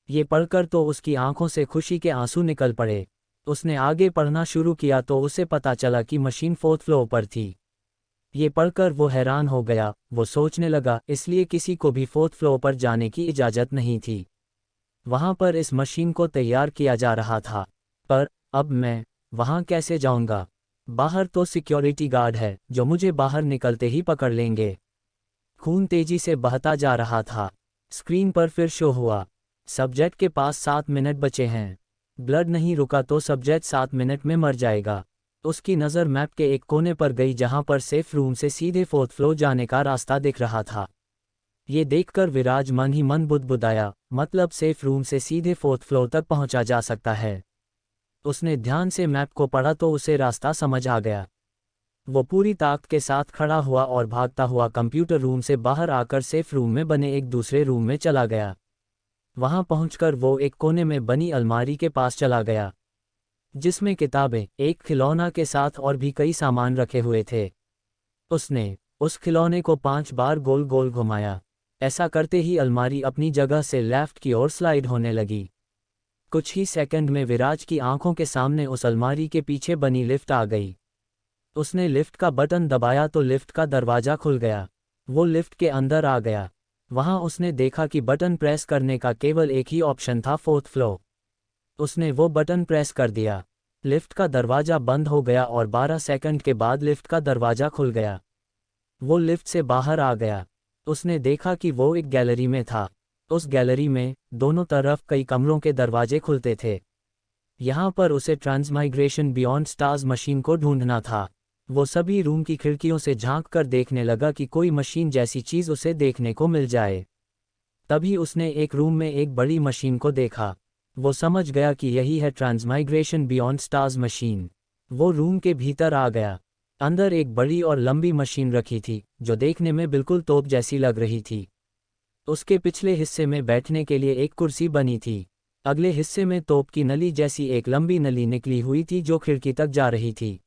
ये पढ़कर तो उसकी आंखों से खुशी के आंसू निकल पड़े। उसने आगे पढ़ना शुरू किया तो उसे पता चला कि मशीन 4th फ्लोर पर थी। ये पढ़कर वो हैरान हो गया। वो सोचने लगा, इसलिए किसी को भी 4th फ्लोर पर जाने की इजाज़त नहीं थी। वहाँ पर इस मशीन को तैयार किया जा रहा था, पर अब मैं वहाँ कैसे जाऊँगा? बाहर तो सिक्योरिटी गार्ड है जो मुझे बाहर निकलते ही पकड़ लेंगे। खून तेजी से बहता जा रहा था। स्क्रीन पर फिर शो हुआ, सब्जेक्ट के पास 7 मिनट बचे हैं। ब्लड नहीं रुका तो सब्जेक्ट 7 मिनट में मर जाएगा। उसकी नज़र मैप के एक कोने पर गई जहां पर सेफ रूम से सीधे 4th फ्लोर जाने का रास्ता दिख रहा था। ये देखकर विराज मन ही मन बुदबुदाया, मतलब सेफ रूम से सीधे 4th फ्लोर तक पहुंचा जा सकता है। उसने ध्यान से मैप को पढ़ा तो उसे रास्ता समझ आ गया। वो पूरी ताकत के साथ खड़ा हुआ और भागता हुआ कंप्यूटर रूम से बाहर आकर सेफ रूम में बने एक दूसरे रूम में चला गया। वहां पहुंचकर वो एक कोने में बनी अलमारी के पास चला गया, जिसमें किताबें, एक खिलौना के साथ और भी कई सामान रखे हुए थे। उसने उस खिलौने को 5 बार गोल गोल घुमाया। ऐसा करते ही अलमारी अपनी जगह से लेफ्ट की ओर स्लाइड होने लगी। कुछ ही सेकंड में विराज की आंखों के सामने उस अलमारी के पीछे बनी लिफ्ट आ गई। उसने लिफ्ट का बटन दबाया तो लिफ्ट का दरवाजा खुल गया। वो लिफ्ट के अंदर आ गया। वहां उसने देखा कि बटन प्रेस करने का केवल एक ही ऑप्शन था, 4th फ्लोर। उसने वो बटन प्रेस कर दिया। लिफ्ट का दरवाजा बंद हो गया और 12 सेकंड के बाद लिफ्ट का दरवाजा खुल गया। वो लिफ्ट से बाहर आ गया। उसने देखा कि वो एक गैलरी में था। उस गैलरी में दोनों तरफ कई कमरों के दरवाजे खुलते थे। यहाँ पर उसे ट्रांसमाइग्रेशन बियॉन्ड स्टार्स मशीन को ढूंढना था। वो सभी रूम की खिड़कियों से झांक कर देखने लगा कि कोई मशीन जैसी चीज़ उसे देखने को मिल जाए। तभी उसने एक रूम में एक बड़ी मशीन को देखा। वो समझ गया कि यही है ट्रांसमाइग्रेशन बियॉन्ड स्टार्स मशीन। वो रूम के भीतर आ गया। अंदर एक बड़ी और लंबी मशीन रखी थी जो देखने में बिल्कुल तोप जैसी लग रही थी। उसके पिछले हिस्से में बैठने के लिए एक कुर्सी बनी थी। अगले हिस्से में तोप की नली जैसी एक लंबी नली निकली हुई थी जो खिड़की तक जा रही थी।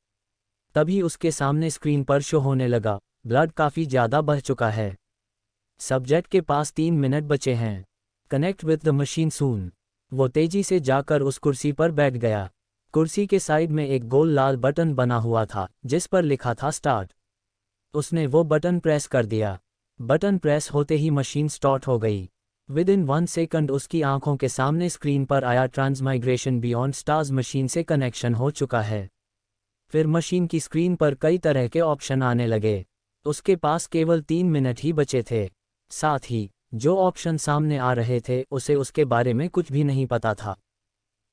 तभी उसके सामने स्क्रीन पर शो होने लगा, ब्लड काफ़ी ज़्यादा बह चुका है। सब्जेक्ट के पास 3 मिनट बचे हैं। कनेक्ट विद द मशीन सून। वो तेजी से जाकर उस कुर्सी पर बैठ गया। कुर्सी के साइड में एक गोल लाल बटन बना हुआ था जिस पर लिखा था स्टार्ट। उसने वो बटन प्रेस कर दिया। बटन प्रेस होते ही मशीन स्टार्ट हो गई। विद इन 1 सेकंड उसकी आंखों के सामने स्क्रीन पर आया, ट्रांसमाइग्रेशन बियॉन्ड स्टार्स मशीन से कनेक्शन हो चुका है। फिर मशीन की स्क्रीन पर कई तरह के ऑप्शन आने लगे। उसके पास केवल 3 मिनट ही बचे थे। साथ ही जो ऑप्शन सामने आ रहे थे उसे उसके बारे में कुछ भी नहीं पता था।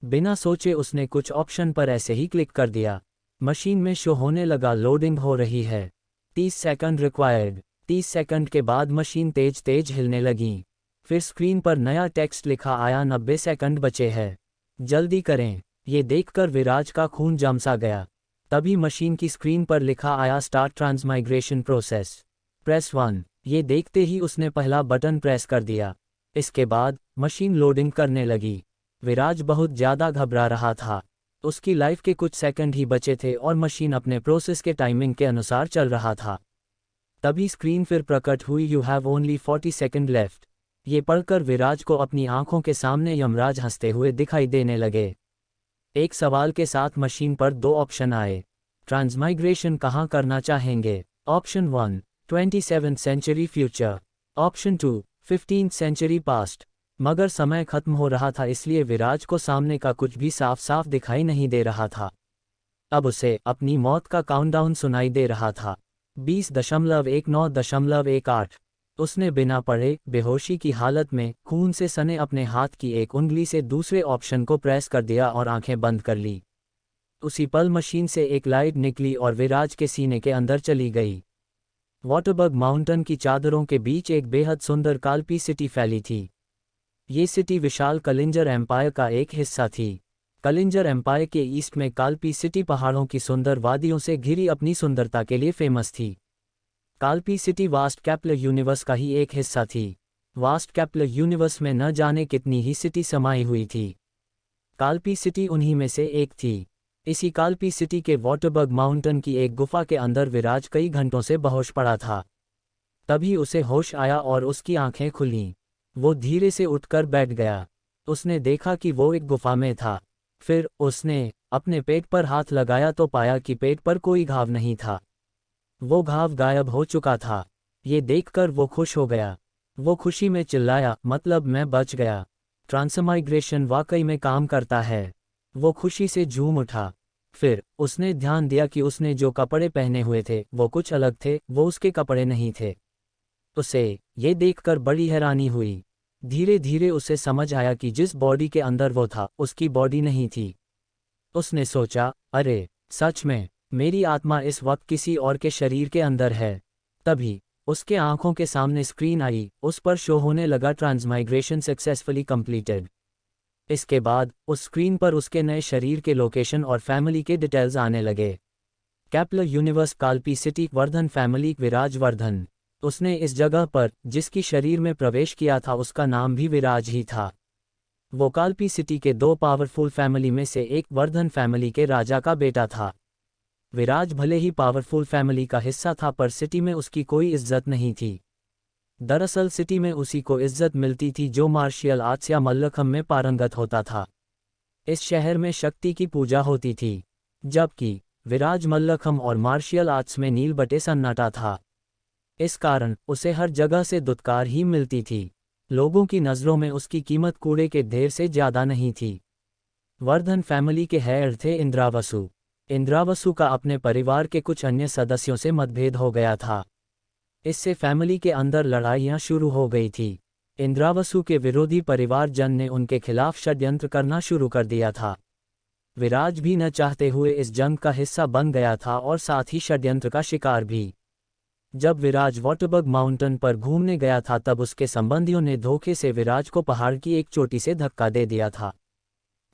बिना सोचे उसने कुछ ऑप्शन पर ऐसे ही क्लिक कर दिया। मशीन में शो होने लगा, लोडिंग हो रही है, 30 सेकंड रिक्वायर्ड। 30 सेकंड के बाद मशीन तेज तेज हिलने लगी। फिर स्क्रीन पर नया टेक्स्ट लिखा आया, 90 सेकंड बचे हैं, जल्दी करें। ये देखकर विराज का खून जम सा गया। तभी मशीन की स्क्रीन पर लिखा आया, स्टार्ट ट्रांसमाइग्रेशन प्रोसेस, प्रेस 1। ये देखते ही उसने पहला बटन प्रेस कर दिया। इसके बाद मशीन लोडिंग करने लगी। विराज बहुत ज़्यादा घबरा रहा था। उसकी लाइफ के कुछ सेकंड ही बचे थे और मशीन अपने प्रोसेस के टाइमिंग के अनुसार चल रहा था। तभी स्क्रीन फिर प्रकट हुई, you have only 40 second left. ये पढ़कर विराज को अपनी आंखों के सामने यमराज हंसते हुए दिखाई देने लगे। एक सवाल के साथ मशीन पर 2 ऑप्शन आए, ट्रांसमाइग्रेशन कहाँ करना चाहेंगे। Option 1 27th century future, option 2 15th century past. मगर समय खत्म हो रहा था इसलिए विराज को सामने का कुछ भी साफ साफ दिखाई नहीं दे रहा था। अब उसे अपनी मौत का काउंटडाउन सुनाई दे रहा था, 20.19.18। उसने बिना पढ़े बेहोशी की हालत में खून से सने अपने हाथ की एक उंगली से दूसरे ऑप्शन को प्रेस कर दिया और आंखें बंद कर ली। उसी पल मशीन से एक लाइट निकली और विराज के सीने के अंदर चली गई। वाटरबर्ग माउंटेन की चादरों के बीच एक बेहद सुंदर काल्पी सिटी फैली थी। ये सिटी विशाल कलिंजर एम्पायर का एक हिस्सा थी। कलिंजर एम्पायर के ईस्ट में काल्पी सिटी पहाड़ों की सुंदर वादियों से घिरी अपनी सुंदरता के लिए फेमस थी। Kalpi city vast Kepler universe का ही एक हिस्सा थी। वास्ट कैप्लर यूनिवर्स में न जाने कितनी ही सिटी समाई हुई थी। काल्पी सिटी उन्हीं में से एक थी। इसी काल्पी सिटी के वाटरबर्ग माउंटेन की एक गुफा के अंदर विराज कई घंटों से बेहोश पड़ा था। तभी उसे होश आया और उसकी आंखें खुलीं। वो धीरे से उठकर बैठ गया। उसने देखा कि वो एक गुफा में था। फिर उसने अपने पेट पर हाथ लगाया तो पाया कि पेट पर कोई घाव नहीं था। वो घाव गायब हो चुका था। ये देखकर वो खुश हो गया। वो खुशी में चिल्लाया, मतलब मैं बच गया। ट्रांसमाइग्रेशन वाकई में काम करता है। वो खुशी से झूम उठा। फिर उसने ध्यान दिया कि उसने जो कपड़े पहने हुए थे वो कुछ अलग थे, वो उसके कपड़े नहीं थे। उसे ये देखकर बड़ी हैरानी हुई। धीरे धीरे उसे समझ आया कि जिस बॉडी के अंदर वो था उसकी बॉडी नहीं थी। उसने सोचा, अरे सच में मेरी आत्मा इस वक्त किसी और के शरीर के अंदर है। तभी उसके आंखों के सामने स्क्रीन आई, उस पर शो होने लगा, ट्रांसमाइग्रेशन सक्सेसफुली कंप्लीटेड। इसके बाद उस स्क्रीन पर उसके नए शरीर के लोकेशन और फैमिली के डिटेल्स आने लगे। Kepler universe, Kalpi city, Vardhan family, Viraj Vardhan. उसने इस जगह पर जिसकी शरीर में प्रवेश किया था उसका नाम भी विराज ही था। वो काल्पी सिटी के 2 पावरफुल फैमिली में से एक वर्धन फैमिली के राजा का बेटा था। विराज भले ही पावरफुल फैमिली का हिस्सा था पर सिटी में उसकी कोई इज्जत नहीं थी। दरअसल सिटी में उसी को इज्जत मिलती थी जो मार्शियल आर्ट्स या मल्लखम में पारंगत होता था। इस शहर में शक्ति की पूजा होती थी, जबकि विराज मल्लखम और मार्शियल आर्ट्स में नील बटे सन्नाटा था। इस कारण उसे हर जगह से दुत्कार ही मिलती थी। लोगों की नज़रों में उसकी कीमत कूड़े के ढेर से ज़्यादा नहीं थी। वर्धन फैमिली के हेड थे इंद्रावसु। इंद्रावसु का अपने परिवार के कुछ अन्य सदस्यों से मतभेद हो गया था। इससे फैमिली के अंदर लड़ाइयाँ शुरू हो गई थी। इंद्रावसु के विरोधी परिवारजन ने उनके खिलाफ षड्यंत्र करना शुरू कर दिया था। विराज भी न चाहते हुए इस जंग का हिस्सा बन गया था और साथ ही षड्यंत्र का शिकार भी। जब विराज वाटरबर्ग माउंटेन पर घूमने गया था तब उसके संबंधियों ने धोखे से विराज को पहाड़ की एक चोटी से धक्का दे दिया था।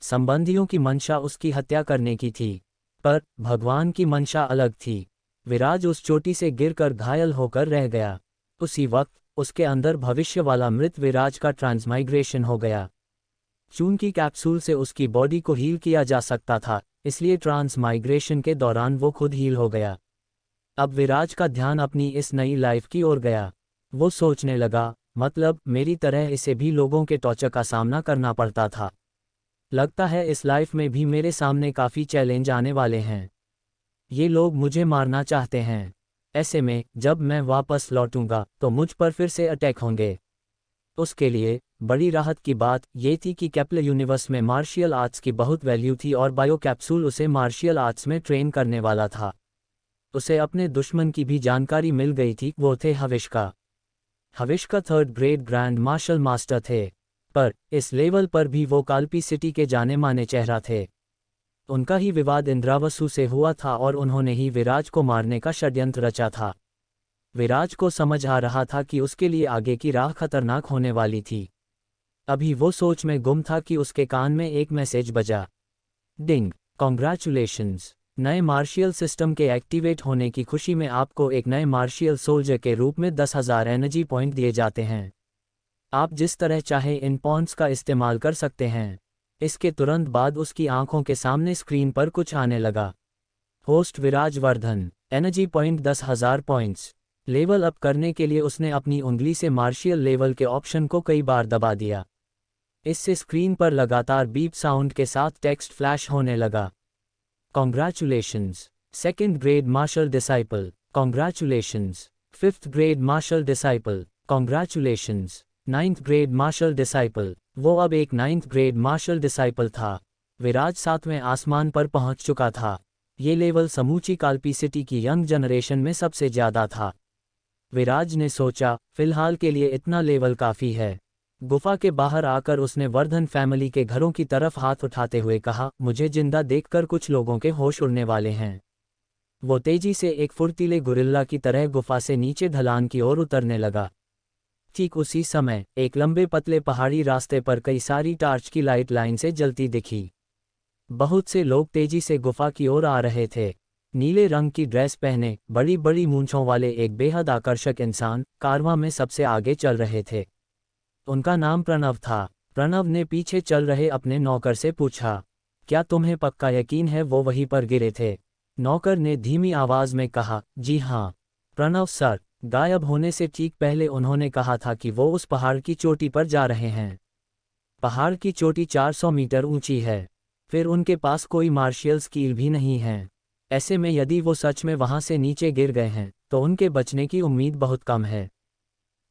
संबंधियों की मंशा उसकी हत्या करने की थी, पर भगवान की मंशा अलग थी। विराज उस चोटी से गिरकर घायल होकर रह गया। उसी वक्त उसके अंदर भविष्य वाला मृत विराज का ट्रांसमाइग्रेशन हो गया। चूंकि कैप्सूल से उसकी बॉडी को हील किया जा सकता था, इसलिए ट्रांसमाइग्रेशन के दौरान वो खुद हील हो गया। अब विराज का ध्यान अपनी इस नई लाइफ की ओर गया। वो सोचने लगा, मतलब मेरी तरह इसे भी लोगों के टॉर्चर का सामना करना पड़ता था। लगता है इस लाइफ में भी मेरे सामने काफ़ी चैलेंज आने वाले हैं। ये लोग मुझे मारना चाहते हैं। ऐसे में जब मैं वापस लौटूंगा तो मुझ पर फिर से अटैक होंगे। उसके लिए बड़ी राहत की बात ये थी कि केपलर यूनिवर्स में मार्शियल आर्ट्स की बहुत वैल्यू थी और बायो कैप्सूल उसे मार्शियल आर्ट्स में ट्रेन करने वाला था। उसे अपने दुश्मन की भी जानकारी मिल गई थी, वो थे Havishka. Havishka 3rd grade grand marshal master थे, पर इस लेवल पर भी वो काल्पी सिटी के जाने माने चेहरा थे। उनका ही विवाद इंद्रावसु से हुआ था और उन्होंने ही विराज को मारने का षड्यंत्र रचा था। विराज को समझ आ रहा था कि उसके लिए आगे की राह खतरनाक होने वाली थी। अभी वो सोच में गुम था कि उसके कान में एक मैसेज बजा। डिंग, कॉन्ग्रेचुलेशंस! नए मार्शियल सिस्टम के एक्टिवेट होने की खुशी में आपको एक नए मार्शियल सोल्जर के रूप में 10,000 एनर्जी पॉइंट दिए जाते हैं। आप जिस तरह चाहे इन पॉइंट्स का इस्तेमाल कर सकते हैं। इसके तुरंत बाद उसकी आंखों के सामने स्क्रीन पर कुछ आने लगा। Host Viraj Vardhan, energy point 10,000 points. Level up करने के लिए उसने अपनी उंगली से मार्शियल लेवल के ऑप्शन को कई बार दबा दिया। इससे स्क्रीन पर लगातार बीप साउंड के साथ टेक्स्ट फ्लैश होने लगा। Congratulations, 2nd grade marshal disciple. Congratulations, 5th grade marshal disciple. Congratulations, 9th grade marshal disciple. वो अब एक 9th ग्रेड मार्शल डिसाइपल था। विराज 7वें आसमान पर पहुंच चुका था। ये लेवल समूची काल्पी सिटी की यंग जनरेशन में सबसे ज़्यादा था। विराज ने सोचा, फिलहाल के लिए इतना लेवल काफ़ी है। गुफा के बाहर आकर उसने वर्धन फैमिली के घरों की तरफ हाथ उठाते हुए कहा, मुझे जिंदा देखकर कुछ लोगों के होश उड़ने वाले हैं। वो तेजी से एक फुर्तीले गुरिल्ला की तरह गुफा से नीचे ढलान की ओर उतरने लगा। ठीक उसी समय एक लंबे पतले पहाड़ी रास्ते पर कई सारी टार्च की लाइट लाइन से जलती दिखी। बहुत से लोग तेजी से गुफा की ओर आ रहे थे। नीले रंग की ड्रेस पहने बड़ी बड़ी मूंछों वाले एक बेहद आकर्षक इंसान कारवां में सबसे आगे चल रहे थे। उनका नाम प्रणव था। प्रणव ने पीछे चल रहे अपने नौकर से पूछा, क्या तुम्हें पक्का यकीन है वो वहीं पर गिरे थे? नौकर ने धीमी आवाज में कहा, जी हाँ प्रणव सर। गायब होने से ठीक पहले उन्होंने कहा था कि वो उस पहाड़ की चोटी पर जा रहे हैं। पहाड़ की चोटी 400 मीटर ऊंची है। फिर उनके पास कोई मार्शियल स्किल भी नहीं है। ऐसे में यदि वो सच में वहां से नीचे गिर गए हैं तो उनके बचने की उम्मीद बहुत कम है।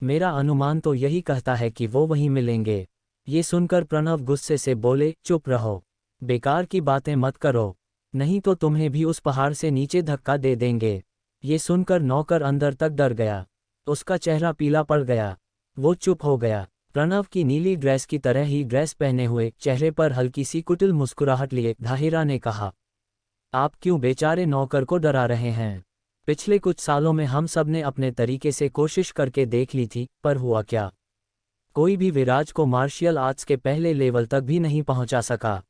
मेरा अनुमान तो यही कहता है कि वो वहीं मिलेंगे। ये सुनकर प्रणव गुस्से से बोले, चुप रहो, बेकार की बातें मत करो, नहीं तो तुम्हें भी उस पहाड़ से नीचे धक्का दे देंगे। ये सुनकर नौकर अंदर तक डर गया। उसका चेहरा पीला पड़ गया। वो चुप हो गया। प्रणव की नीली ड्रेस की तरह ही ड्रेस पहने हुए चेहरे पर हल्की सी कुटिल मुस्कुराहट लिए धाहिरा ने कहा, आप क्यों बेचारे नौकर को डरा रहे हैं? पिछले कुछ सालों में हम सब ने अपने तरीके से कोशिश करके देख ली थी, पर हुआ क्या? कोई भी विराज को मार्शियल आर्ट्स के पहले लेवल तक भी नहीं पहुंचा सका।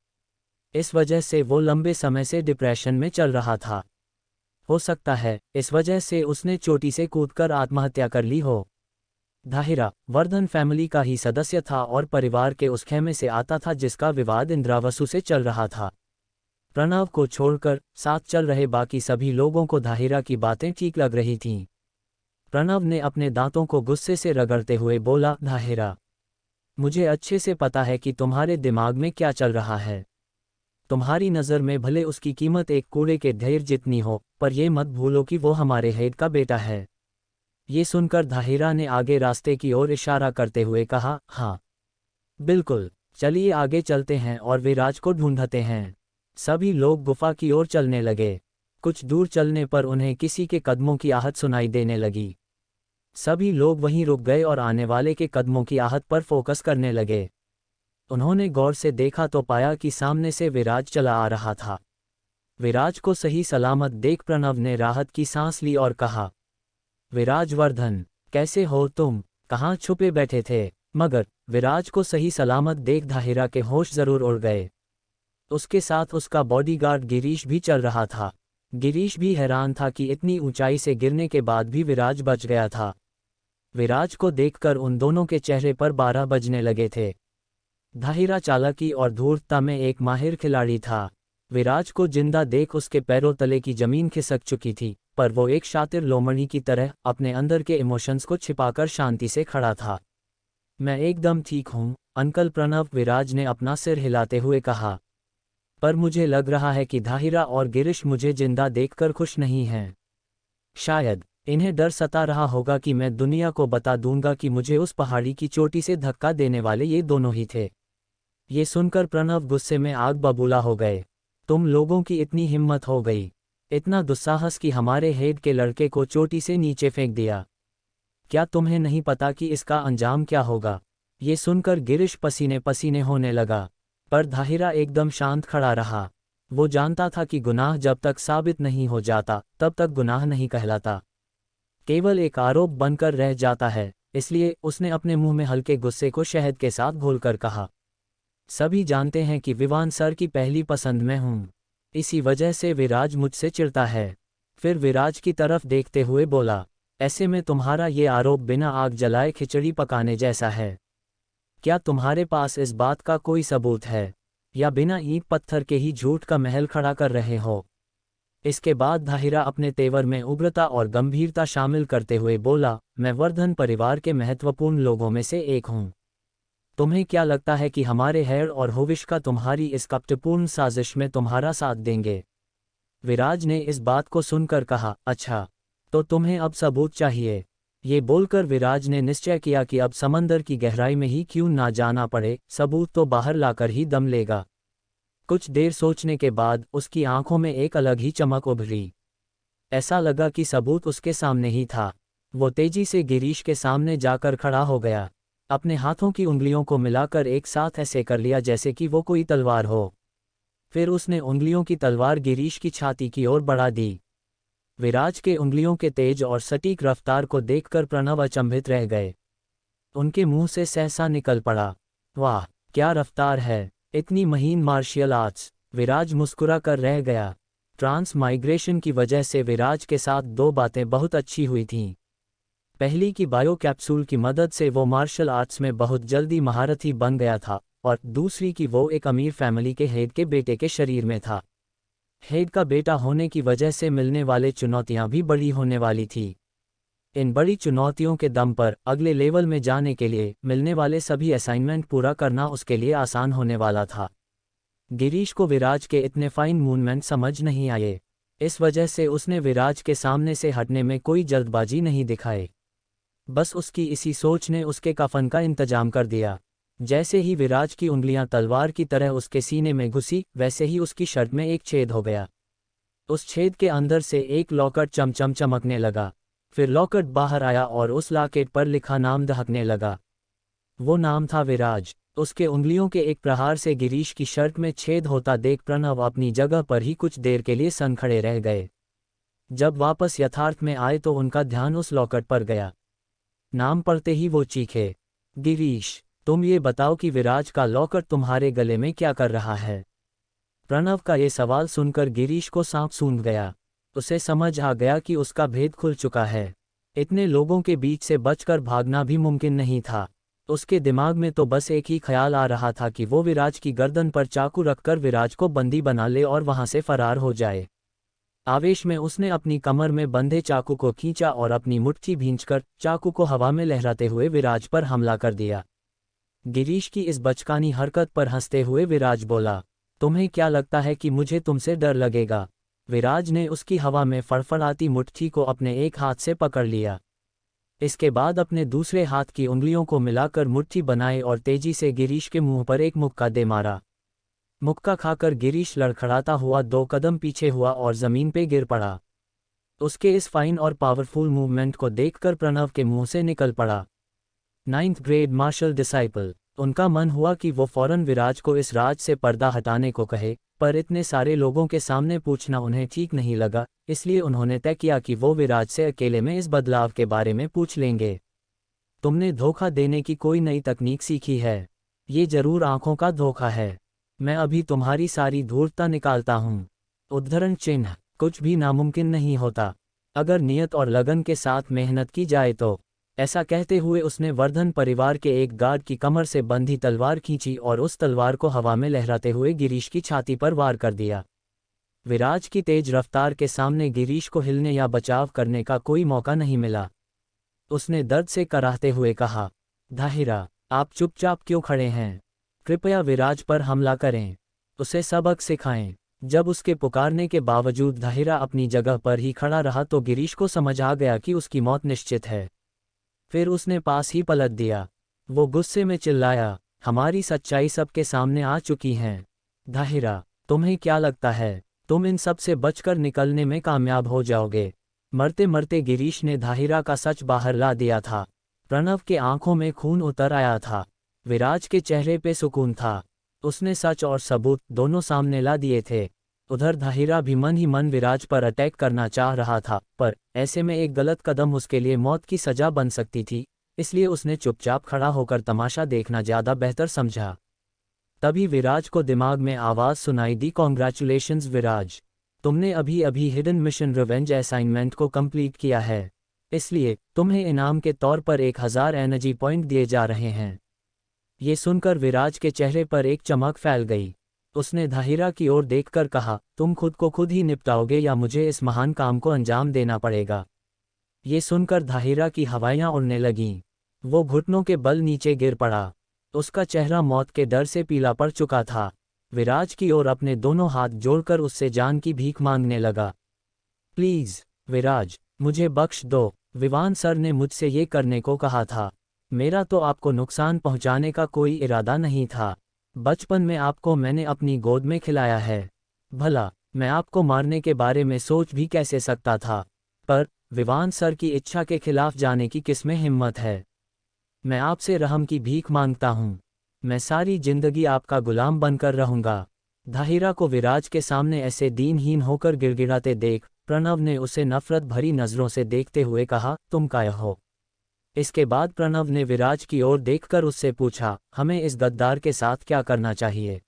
इस वजह से वो लंबे समय से डिप्रेशन में चल रहा था। हो सकता है इस वजह से उसने चोटी से कूदकर आत्महत्या कर ली हो। धाहिरा वर्धन फैमिली का ही सदस्य था और परिवार के उस खेमे से आता था जिसका विवाद इंद्रावसु से चल रहा था। प्रणव को छोड़कर साथ चल रहे बाकी सभी लोगों को धाहिरा की बातें ठीक लग रही थीं। प्रणव ने अपने दांतों को गुस्से से रगड़ते हुए बोला, धाहिरा, मुझे अच्छे से पता है कि तुम्हारे दिमाग में क्या चल रहा है। तुम्हारी नज़र में भले उसकी कीमत एक कूड़े के ढेर जितनी हो, पर यह मत भूलो कि वो हमारे हेड का बेटा है। ये सुनकर धाहिरा ने आगे रास्ते की ओर इशारा करते हुए कहा, हाँ बिल्कुल, चलिए आगे चलते हैं और विराज को ढूंढते हैं। सभी लोग गुफा की ओर चलने लगे। कुछ दूर चलने पर उन्हें किसी के कदमों की आहट सुनाई देने लगी। सभी लोग वहीं रुक गए और आने वाले के कदमों की आहट पर फोकस करने लगे। उन्होंने गौर से देखा तो पाया कि सामने से विराज चला आ रहा था। विराज को सही सलामत देख प्रणव ने राहत की सांस ली और कहा, विराजवर्धन, कैसे हो तुम? कहाँ छुपे बैठे थे? मगर विराज को सही सलामत देख धाहिरा के होश जरूर उड़ गए। उसके साथ उसका बॉडीगार्ड गिरीश भी चल रहा था। गिरीश भी हैरान था कि इतनी ऊंचाई से गिरने के बाद भी विराज बच गया था। विराज को देखकर उन दोनों के चेहरे पर 12 बजने लगे थे। धाहिरा चालाकी और धूर्तता में एक माहिर खिलाड़ी था। विराज को जिंदा देख उसके पैरों तले की जमीन खिसक चुकी थी, पर वो एक शातिर लोमड़ी की तरह अपने अंदर के इमोशंस को छिपाकर शांति से खड़ा था। मैं एकदम ठीक हूँ अंकल प्रणव, विराज ने अपना सिर हिलाते हुए कहा। पर मुझे लग रहा है कि धाहिरा और गिरीश मुझे जिंदा देखकर खुश नहीं हैं। शायद इन्हें डर सता रहा होगा कि मैं दुनिया को बता दूंगा कि मुझे उस पहाड़ी की चोटी से धक्का देने वाले ये दोनों ही थे। ये सुनकर प्रणव गुस्से में आग बबूला हो गए। तुम लोगों की इतनी हिम्मत हो गई, इतना दुस्साहस कि हमारे हेड के लड़के को चोटी से नीचे फेंक दिया। क्या तुम्हें नहीं पता कि इसका अंजाम क्या होगा? ये सुनकर गिरीश पसीने पसीने होने लगा, पर धाहिरा एकदम शांत खड़ा रहा। वो जानता था कि गुनाह जब तक साबित नहीं हो जाता तब तक गुनाह नहीं कहलाता, केवल एक आरोप बनकर रह जाता है। इसलिए उसने अपने मुंह में हल्के गुस्से को शहद के साथ घोलकर कहा, सभी जानते हैं कि विवान सर की पहली पसंद मैं हूँ, इसी वजह से विराज मुझसे चिढ़ता है। फिर विराज की तरफ देखते हुए बोला, ऐसे में तुम्हारा ये आरोप बिना आग जलाए खिचड़ी पकाने जैसा है। क्या तुम्हारे पास इस बात का कोई सबूत है, या बिना ईंट पत्थर के ही झूठ का महल खड़ा कर रहे हो? इसके बाद धाहिरा अपने तेवर में उग्रता और गंभीरता शामिल करते हुए बोला, मैं वर्धन परिवार के महत्वपूर्ण लोगों में से एक हूँ। तुम्हें क्या लगता है कि हमारे हेड और होविश का तुम्हारी इस कपटपूर्ण साजिश में तुम्हारा साथ देंगे? विराज ने इस बात को सुनकर कहा, अच्छा, तो तुम्हें अब सबूत चाहिए। ये बोलकर विराज ने निश्चय किया कि अब समंदर की गहराई में ही क्यों ना जाना पड़े, सबूत तो बाहर लाकर ही दम लेगा। कुछ देर सोचने के बाद उसकी आंखों में एक अलग ही चमक उभरी। ऐसा लगा कि सबूत उसके सामने ही था। वो तेजी से गिरीश के सामने जाकर खड़ा हो गया। अपने हाथों की उंगलियों को मिलाकर एक साथ ऐसे कर लिया जैसे कि वो कोई तलवार हो। फिर उसने उंगलियों की तलवार गिरीश की छाती की ओर बढ़ा दी। विराज के उंगलियों के तेज और सटीक रफ्तार को देखकर प्रणव अचंभित रह गए। उनके मुंह से सहसा निकल पड़ा, वाह क्या रफ्तार है, इतनी महीन मार्शियल आर्ट्स। विराज मुस्कुरा कर रह गया। ट्रांसमाइग्रेशन की वजह से विराज के साथ दो बातें बहुत अच्छी हुई थीं। पहली की बायो कैप्सूल की मदद से वो मार्शल आर्ट्स में बहुत जल्दी महारथी बन गया था, और दूसरी की वो एक अमीर फैमिली के हेड के बेटे के शरीर में था। हेड का बेटा होने की वजह से मिलने वाले चुनौतियां भी बड़ी होने वाली थी। इन बड़ी चुनौतियों के दम पर अगले लेवल में जाने के लिए मिलने वाले सभी असाइनमेंट पूरा करना उसके लिए आसान होने वाला था। गिरीश को विराज के इतने फाइन मूवमेंट समझ नहीं आए, इस वजह से उसने विराज के सामने से हटने में कोई जल्दबाजी नहीं दिखाई। बस उसकी इसी सोच ने उसके कफन का इंतजाम कर दिया। जैसे ही विराज की उंगलियां तलवार की तरह उसके सीने में घुसी, वैसे ही उसकी शर्ट में एक छेद हो गया। उस छेद के अंदर से एक लॉकेट चमचम चमकने लगा। फिर लॉकेट बाहर आया और उस लॉकेट पर लिखा नाम दहकने लगा। वो नाम था विराज। उसके उंगलियों के एक प्रहार से गिरीश की शर्ट में छेद होता देख प्रणव अपनी जगह पर ही कुछ देर के लिए सन खड़े रह गए। जब वापस यथार्थ में आए तो उनका ध्यान उस लॉकेट पर गया। नाम पढ़ते ही वो चीखे, गिरीश, तुम ये बताओ कि विराज का लॉकेट तुम्हारे गले में क्या कर रहा है? प्रणव का ये सवाल सुनकर गिरीश को सांप सूंघ गया। उसे समझ आ गया कि उसका भेद खुल चुका है। इतने लोगों के बीच से बचकर भागना भी मुमकिन नहीं था। उसके दिमाग में तो बस एक ही ख्याल आ रहा था कि वो विराज की गर्दन पर चाकू रखकर विराज को बंदी बना ले और वहां से फरार हो जाए। आवेश में उसने अपनी कमर में बंधे चाकू को खींचा और अपनी मुट्ठी भींचकर चाकू को हवा में लहराते हुए विराज पर हमला कर दिया। गिरीश की इस बचकानी हरकत पर हंसते हुए विराज बोला, तुम्हें क्या लगता है कि मुझे तुमसे डर लगेगा? विराज ने उसकी हवा में फड़फड़ाती मुट्ठी को अपने एक हाथ से पकड़ लिया। इसके बाद अपने दूसरे हाथ की उंगलियों को मिलाकर मुट्ठी बनाई और तेजी से गिरीश के मुंह पर एक मुक्का दे मारा। मुक्का खाकर गिरीश लड़खड़ाता हुआ 2 कदम पीछे हुआ और जमीन पे गिर पड़ा। उसके इस फाइन और पावरफुल मूवमेंट को देखकर प्रणव के मुंह से निकल पड़ा, 9th ग्रेड मार्शल डिसाइपल। उनका मन हुआ कि वो फौरन विराज को इस राज से पर्दा हटाने को कहे, पर इतने सारे लोगों के सामने पूछना उन्हें ठीक नहीं लगा, इसलिए उन्होंने तय किया कि वो विराज से अकेले में इस बदलाव के बारे में पूछ लेंगे। तुमने धोखा देने की कोई नई तकनीक सीखी है? ये जरूर आंखों का धोखा है। मैं अभी तुम्हारी सारी धूर्तता निकालता हूँ। उद्धरण चिन्ह, कुछ भी नामुमकिन नहीं होता अगर नियत और लगन के साथ मेहनत की जाए तो। ऐसा कहते हुए उसने वर्धन परिवार के एक गार्ड की कमर से बंधी तलवार खींची और उस तलवार को हवा में लहराते हुए गिरीश की छाती पर वार कर दिया। विराज की तेज रफ्तार के सामने गिरीश को हिलने या बचाव करने का कोई मौका नहीं मिला। उसने दर्द से कराहते हुए कहा, दाहिरा, आप चुपचाप क्यों खड़े हैं? कृपया विराज पर हमला करें, उसे सबक सिखाएं। जब उसके पुकारने के बावजूद दाहिरा अपनी जगह पर ही खड़ा रहा तो गिरीश को समझ आ गया कि उसकी मौत निश्चित है। फिर उसने पास ही पलट दिया। वो गुस्से में चिल्लाया, हमारी सच्चाई सबके सामने आ चुकी है। दाहिरा, तुम्हें क्या लगता है तुम इन सब से बचकर निकलने में कामयाब हो जाओगे? मरते मरते गिरीश ने दाहिरा का सच बाहर ला दिया था। प्रणव के आंखों में खून उतर आया था। विराज के चेहरे पे सुकून था। उसने सच और सबूत दोनों सामने ला दिए थे। उधर दाहिरा भी मन ही मन विराज पर अटैक करना चाह रहा था, पर ऐसे में एक गलत कदम उसके लिए मौत की सजा बन सकती थी, इसलिए उसने चुपचाप खड़ा होकर तमाशा देखना ज़्यादा बेहतर समझा। तभी विराज को दिमाग में आवाज़ सुनाई दी, कॉन्ग्रेचुलेशंस विराज, तुमने अभी अभी हिडन मिशन रिवेंज असाइनमेंट को कंप्लीट किया है, इसलिए तुम्हें इनाम के तौर पर 1000 एनर्जी पॉइंट दिए जा रहे हैं। ये सुनकर विराज के चेहरे पर एक चमक फैल गई। उसने दाहिरा की ओर देखकर कहा, तुम खुद को खुद ही निपटाओगे या मुझे इस महान काम को अंजाम देना पड़ेगा? ये सुनकर दाहिरा की हवाइयाँ उड़ने लगीं। वो घुटनों के बल नीचे गिर पड़ा। उसका चेहरा मौत के डर से पीला पड़ चुका था। विराज की ओर अपने दोनों हाथ जोड़कर उससे जान की भीख मांगने लगा। प्लीज़ विराज, मुझे बख्श दो। विवान सर ने मुझसे ये करने को कहा था। मेरा तो आपको नुकसान पहुंचाने का कोई इरादा नहीं था। बचपन में आपको मैंने अपनी गोद में खिलाया है। भला मैं आपको मारने के बारे में सोच भी कैसे सकता था? पर विवान सर की इच्छा के खिलाफ जाने की किसमें हिम्मत है? मैं आपसे रहम की भीख मांगता हूँ। मैं सारी जिंदगी आपका गुलाम बनकर रहूंगा। दाहिरा को विराज के सामने ऐसे दीनहीन होकर गिड़गिड़ाते देख प्रणव ने उसे नफरत भरी नज़रों से देखते हुए कहा, तुम काय हो? इसके बाद प्रणव ने विराज की ओर देखकर उससे पूछा, हमें इस गद्दार के साथ क्या करना चाहिए?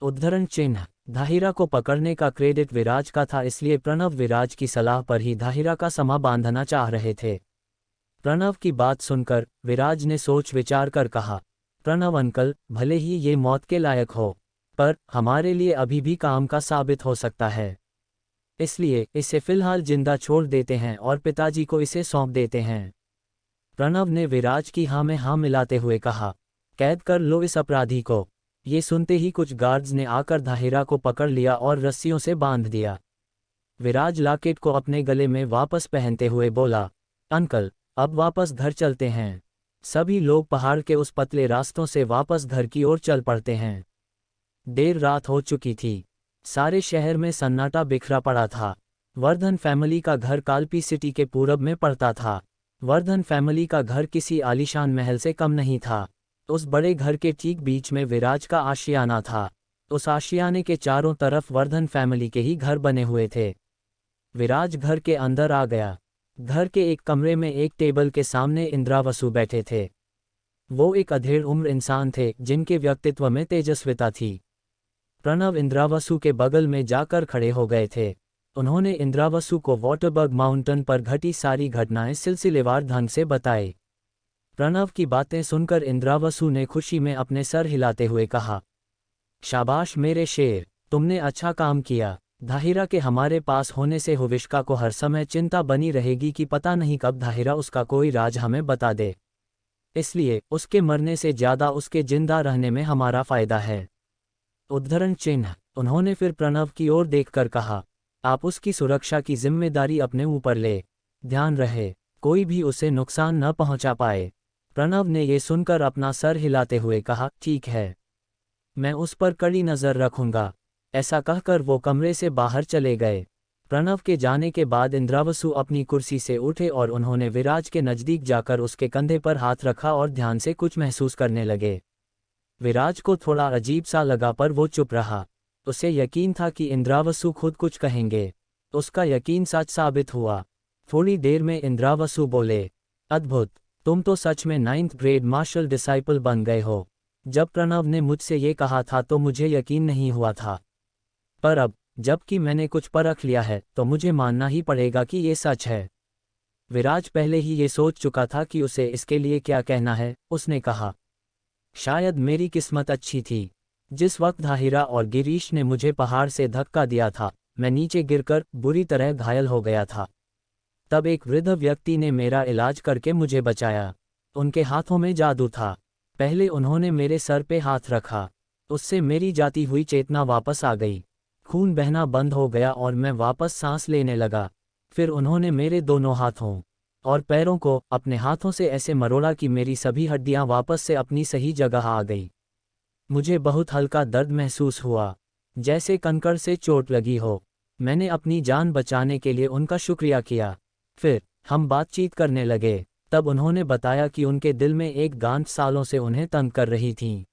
उद्धरण चिन्ह, दाहिरा को पकड़ने का क्रेडिट विराज का था, इसलिए प्रणव विराज की सलाह पर ही दाहिरा का समा बांधना चाह रहे थे। प्रणव की बात सुनकर विराज ने सोच विचार कर कहा, प्रणव अंकल, भले ही ये मौत के लायक हो, पर हमारे लिए अभी भी काम का साबित हो सकता है, इसलिए इसे फिलहाल जिंदा छोड़ देते हैं और पिताजी को इसे सौंप देते हैं। प्रणव ने विराज की हाँ में हाँ मिलाते हुए कहा, कैद कर लो इस अपराधी को। ये सुनते ही कुछ गार्ड्स ने आकर दाहिरा को पकड़ लिया और रस्सियों से बांध दिया। विराज लॉकेट को अपने गले में वापस पहनते हुए बोला, अंकल, अब वापस घर चलते हैं। सभी लोग पहाड़ के उस पतले रास्तों से वापस घर की ओर चल पड़ते हैं। देर रात हो चुकी थी। सारे शहर में सन्नाटा बिखरा पड़ा था। वर्धन फैमिली का घर कालपी सिटी के पूरब में पड़ता था। वर्धन फैमिली का घर किसी आलीशान महल से कम नहीं था। उस बड़े घर के ठीक बीच में विराज का आशियाना था। उस आशियाने के चारों तरफ वर्धन फैमिली के ही घर बने हुए थे। विराज घर के अंदर आ गया। घर के एक कमरे में एक टेबल के सामने इंद्रावसु बैठे थे। वो एक अधेड़ उम्र इंसान थे जिनके व्यक्तित्व में तेजस्विता थी। प्रणव इंद्रावसु के बगल में जाकर खड़े हो गए थे। उन्होंने इंद्रावसु को वाटरबर्ग माउंटेन पर घटी सारी घटनाएं सिलसिलेवार ढंग से बताई। प्रणव की बातें सुनकर इंद्रावसु ने खुशी में अपने सर हिलाते हुए कहा, शाबाश मेरे शेर, तुमने अच्छा काम किया। दाहिरा के हमारे पास होने से हुविश्का को हर समय चिंता बनी रहेगी कि पता नहीं कब दाहिरा उसका कोई राज हमें बता दे। इसलिए उसके मरने से ज़्यादा उसके जिंदा रहने में हमारा फ़ायदा है। उद्धरण चिन्ह। उन्होंने फिर प्रणव की ओर देखकर कहा, आप उसकी सुरक्षा की जिम्मेदारी अपने ऊपर ले। ध्यान रहे कोई भी उसे नुकसान न पहुंचा पाए। प्रणव ने ये सुनकर अपना सर हिलाते हुए कहा, ठीक है, मैं उस पर कड़ी नज़र रखूंगा। ऐसा कहकर वो कमरे से बाहर चले गए। प्रणव के जाने के बाद इंद्रावसु अपनी कुर्सी से उठे और उन्होंने विराज के नज़दीक जाकर उसके कंधे पर हाथ रखा और ध्यान से कुछ महसूस करने लगे। विराज को थोड़ा अजीब सा लगा पर वो चुप रहा। उसे यकीन था कि इंद्रावसु खुद कुछ कहेंगे। उसका यकीन सच साबित हुआ। थोड़ी देर में इंद्रावसु बोले, अद्भुत, तुम तो सच में 9th ग्रेड मार्शल डिसाइपल बन गए हो। जब प्रणव ने मुझसे ये कहा था तो मुझे यकीन नहीं हुआ था, पर अब जबकि मैंने कुछ परख लिया है तो मुझे मानना ही पड़ेगा कि ये सच है। विराज पहले ही ये सोच चुका था कि उसे इसके लिए क्या कहना है। उसने कहा, शायद मेरी किस्मत अच्छी थी। जिस वक्त धाहिरा और गिरीश ने मुझे पहाड़ से धक्का दिया था, मैं नीचे गिरकर बुरी तरह घायल हो गया था। तब एक वृद्ध व्यक्ति ने मेरा इलाज करके मुझे बचाया। उनके हाथों में जादू था। पहले उन्होंने मेरे सर पे हाथ रखा, उससे मेरी जाती हुई चेतना वापस आ गई। खून बहना बंद हो गया और मैं वापस सांस लेने लगा। फिर उन्होंने मेरे दोनों हाथों और पैरों को अपने हाथों से ऐसे मरोड़ा कि मेरी सभी हड्डियां वापस से अपनी सही जगह आ गई। मुझे बहुत हल्का दर्द महसूस हुआ, जैसे कंकड़ से चोट लगी हो। मैंने अपनी जान बचाने के लिए उनका शुक्रिया किया। फिर हम बातचीत करने लगे। तब उन्होंने बताया कि उनके दिल में एक गांठ सालों से उन्हें तंग कर रही थी।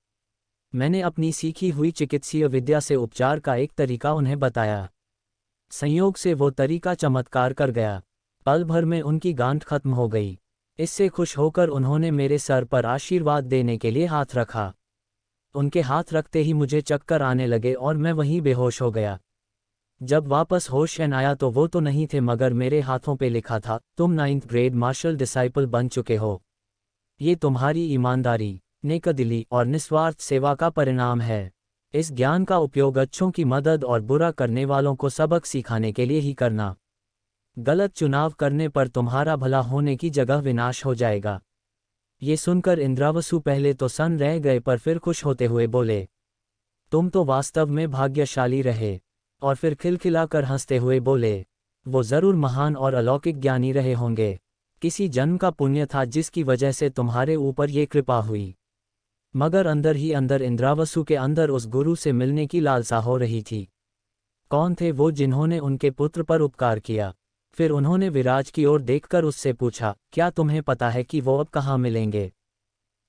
मैंने अपनी सीखी हुई चिकित्सीय विद्या से उपचार का एक तरीका उन्हें बताया। संयोग से वो तरीका चमत्कार कर गया। पल भर में उनकी गांठ खत्म हो गई। इससे खुश होकर उन्होंने मेरे सर पर आशीर्वाद देने के लिए हाथ रखा। उनके हाथ रखते ही मुझे चक्कर आने लगे और मैं वहीं बेहोश हो गया। जब वापस होश आया तो वो तो नहीं थे, मगर मेरे हाथों पे लिखा था, तुम 9th ग्रेड मार्शल डिसाइपल बन चुके हो। ये तुम्हारी ईमानदारी, नेकदिली और निस्वार्थ सेवा का परिणाम है। इस ज्ञान का उपयोग अच्छों की मदद और बुरा करने वालों को सबक सिखाने के लिए ही करना। गलत चुनाव करने पर तुम्हारा भला होने की जगह विनाश हो जाएगा। ये सुनकर इंद्रावसु पहले तो सन्न रह गए पर फिर खुश होते हुए बोले, तुम तो वास्तव में भाग्यशाली रहे। और फिर खिलखिलाकर हंसते हुए बोले, वो जरूर महान और अलौकिक ज्ञानी रहे होंगे। किसी जन्म का पुण्य था जिसकी वजह से तुम्हारे ऊपर ये कृपा हुई। मगर अंदर ही अंदर इंद्रावसु के अंदर उस गुरु से मिलने की लालसा हो रही थी। कौन थे वो जिन्होंने उनके पुत्र पर उपकार किया? फिर उन्होंने विराज की ओर देखकर उससे पूछा, क्या तुम्हें पता है कि वो अब कहाँ मिलेंगे?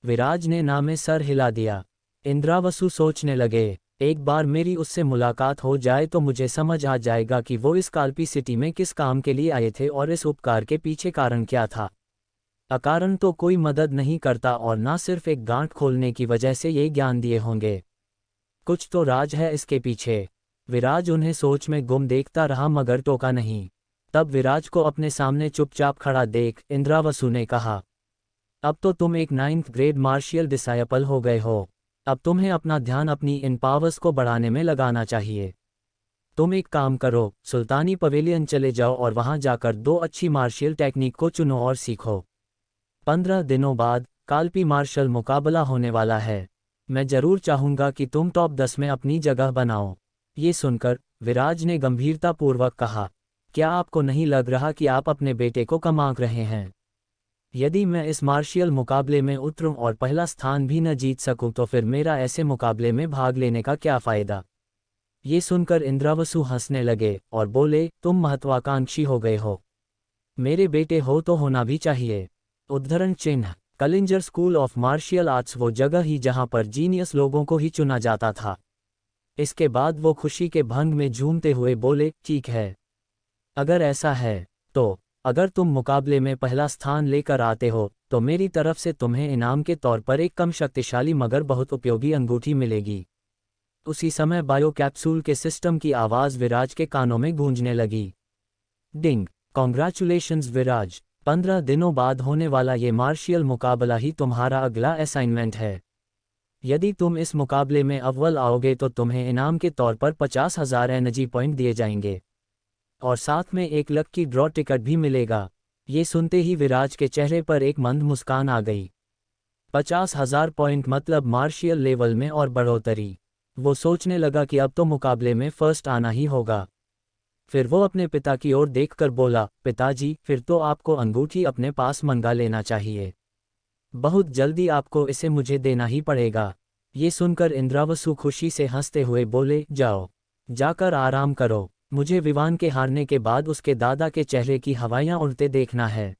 विराज ने ना में सर हिला दिया। इंद्रावसु सोचने लगे, एक बार मेरी उससे मुलाकात हो जाए तो मुझे समझ आ जाएगा कि वो इस काल्पी सिटी में किस काम के लिए आए थे और इस उपकार के पीछे कारण क्या था। अकारण तो कोई मदद नहीं करता और ना सिर्फ एक गांठ खोलने की वजह से ये ज्ञान दिए होंगे। कुछ तो राज है इसके पीछे। विराज उन्हें सोच में गुम देखता रहा मगर टोका नहीं। तब विराज को अपने सामने चुपचाप खड़ा देख इंद्रावसु ने कहा, अब तो तुम एक 9th ग्रेड मार्शियल डिसाइपल हो गए हो। अब तुम्हें अपना ध्यान अपनी इन पावर्स को बढ़ाने में लगाना चाहिए। तुम एक काम करो, सुल्तानी पवेलियन चले जाओ और वहां जाकर 2 अच्छी मार्शियल टेक्निक को चुनो और सीखो। 15 दिनों बाद काल्पी मार्शल मुकाबला होने वाला है। मैं जरूर चाहूंगा कि तुम टॉप 10 में अपनी जगह बनाओ। ये सुनकर विराज ने गंभीरतापूर्वक कहा, क्या आपको नहीं लग रहा कि आप अपने बेटे को कम आंक रहे हैं? यदि मैं इस मार्शियल मुकाबले में उतरूं और पहला स्थान भी न जीत सकूं तो फिर मेरा ऐसे मुकाबले में भाग लेने का क्या फ़ायदा? ये सुनकर इंद्रावसु हंसने लगे और बोले, तुम महत्वाकांक्षी हो गए हो। मेरे बेटे हो तो होना भी चाहिए। उद्धरण चिन्ह। Kalinjar school of martial arts वो जगह ही जहां पर जीनियस लोगों को ही चुना जाता था। इसके बाद वो खुशी के भंग में झूमते हुए बोले, ठीक है, अगर ऐसा है तो अगर तुम मुकाबले में पहला स्थान लेकर आते हो तो मेरी तरफ से तुम्हें इनाम के तौर पर एक कम शक्तिशाली मगर बहुत उपयोगी अंगूठी मिलेगी। उसी समय बायो कैप्सूल के सिस्टम की आवाज़ विराज के कानों में गूंजने लगी। डिंग, कॉन्ग्रेचुलेशंस विराज, 15 दिनों बाद होने वाला ये मार्शियल मुकाबला ही तुम्हारा अगला असाइनमेंट है। यदि तुम इस मुकाबले में अव्वल आओगे तो तुम्हें इनाम के तौर पर 50,000 एनर्जी पॉइंट दिए जाएंगे और साथ में एक लकी ड्रॉ टिकट भी मिलेगा। ये सुनते ही विराज के चेहरे पर एक मंद मुस्कान आ गई। 50,000 पॉइंट मतलब मार्शियल लेवल में और बढ़ोतरी। वो सोचने लगा कि अब तो मुकाबले में फर्स्ट आना ही होगा। फिर वो अपने पिता की ओर देखकर बोला, पिताजी, फिर तो आपको अंगूठी अपने पास मंगा लेना चाहिए। बहुत जल्दी आपको इसे मुझे देना ही पड़ेगा। ये सुनकर इंद्रावसु खुशी से हंसते हुए बोले, जाओ, जाकर आराम करो, मुझे विवान के हारने के बाद उसके दादा के चेहरे की हवाइयाँ उड़ते देखना है।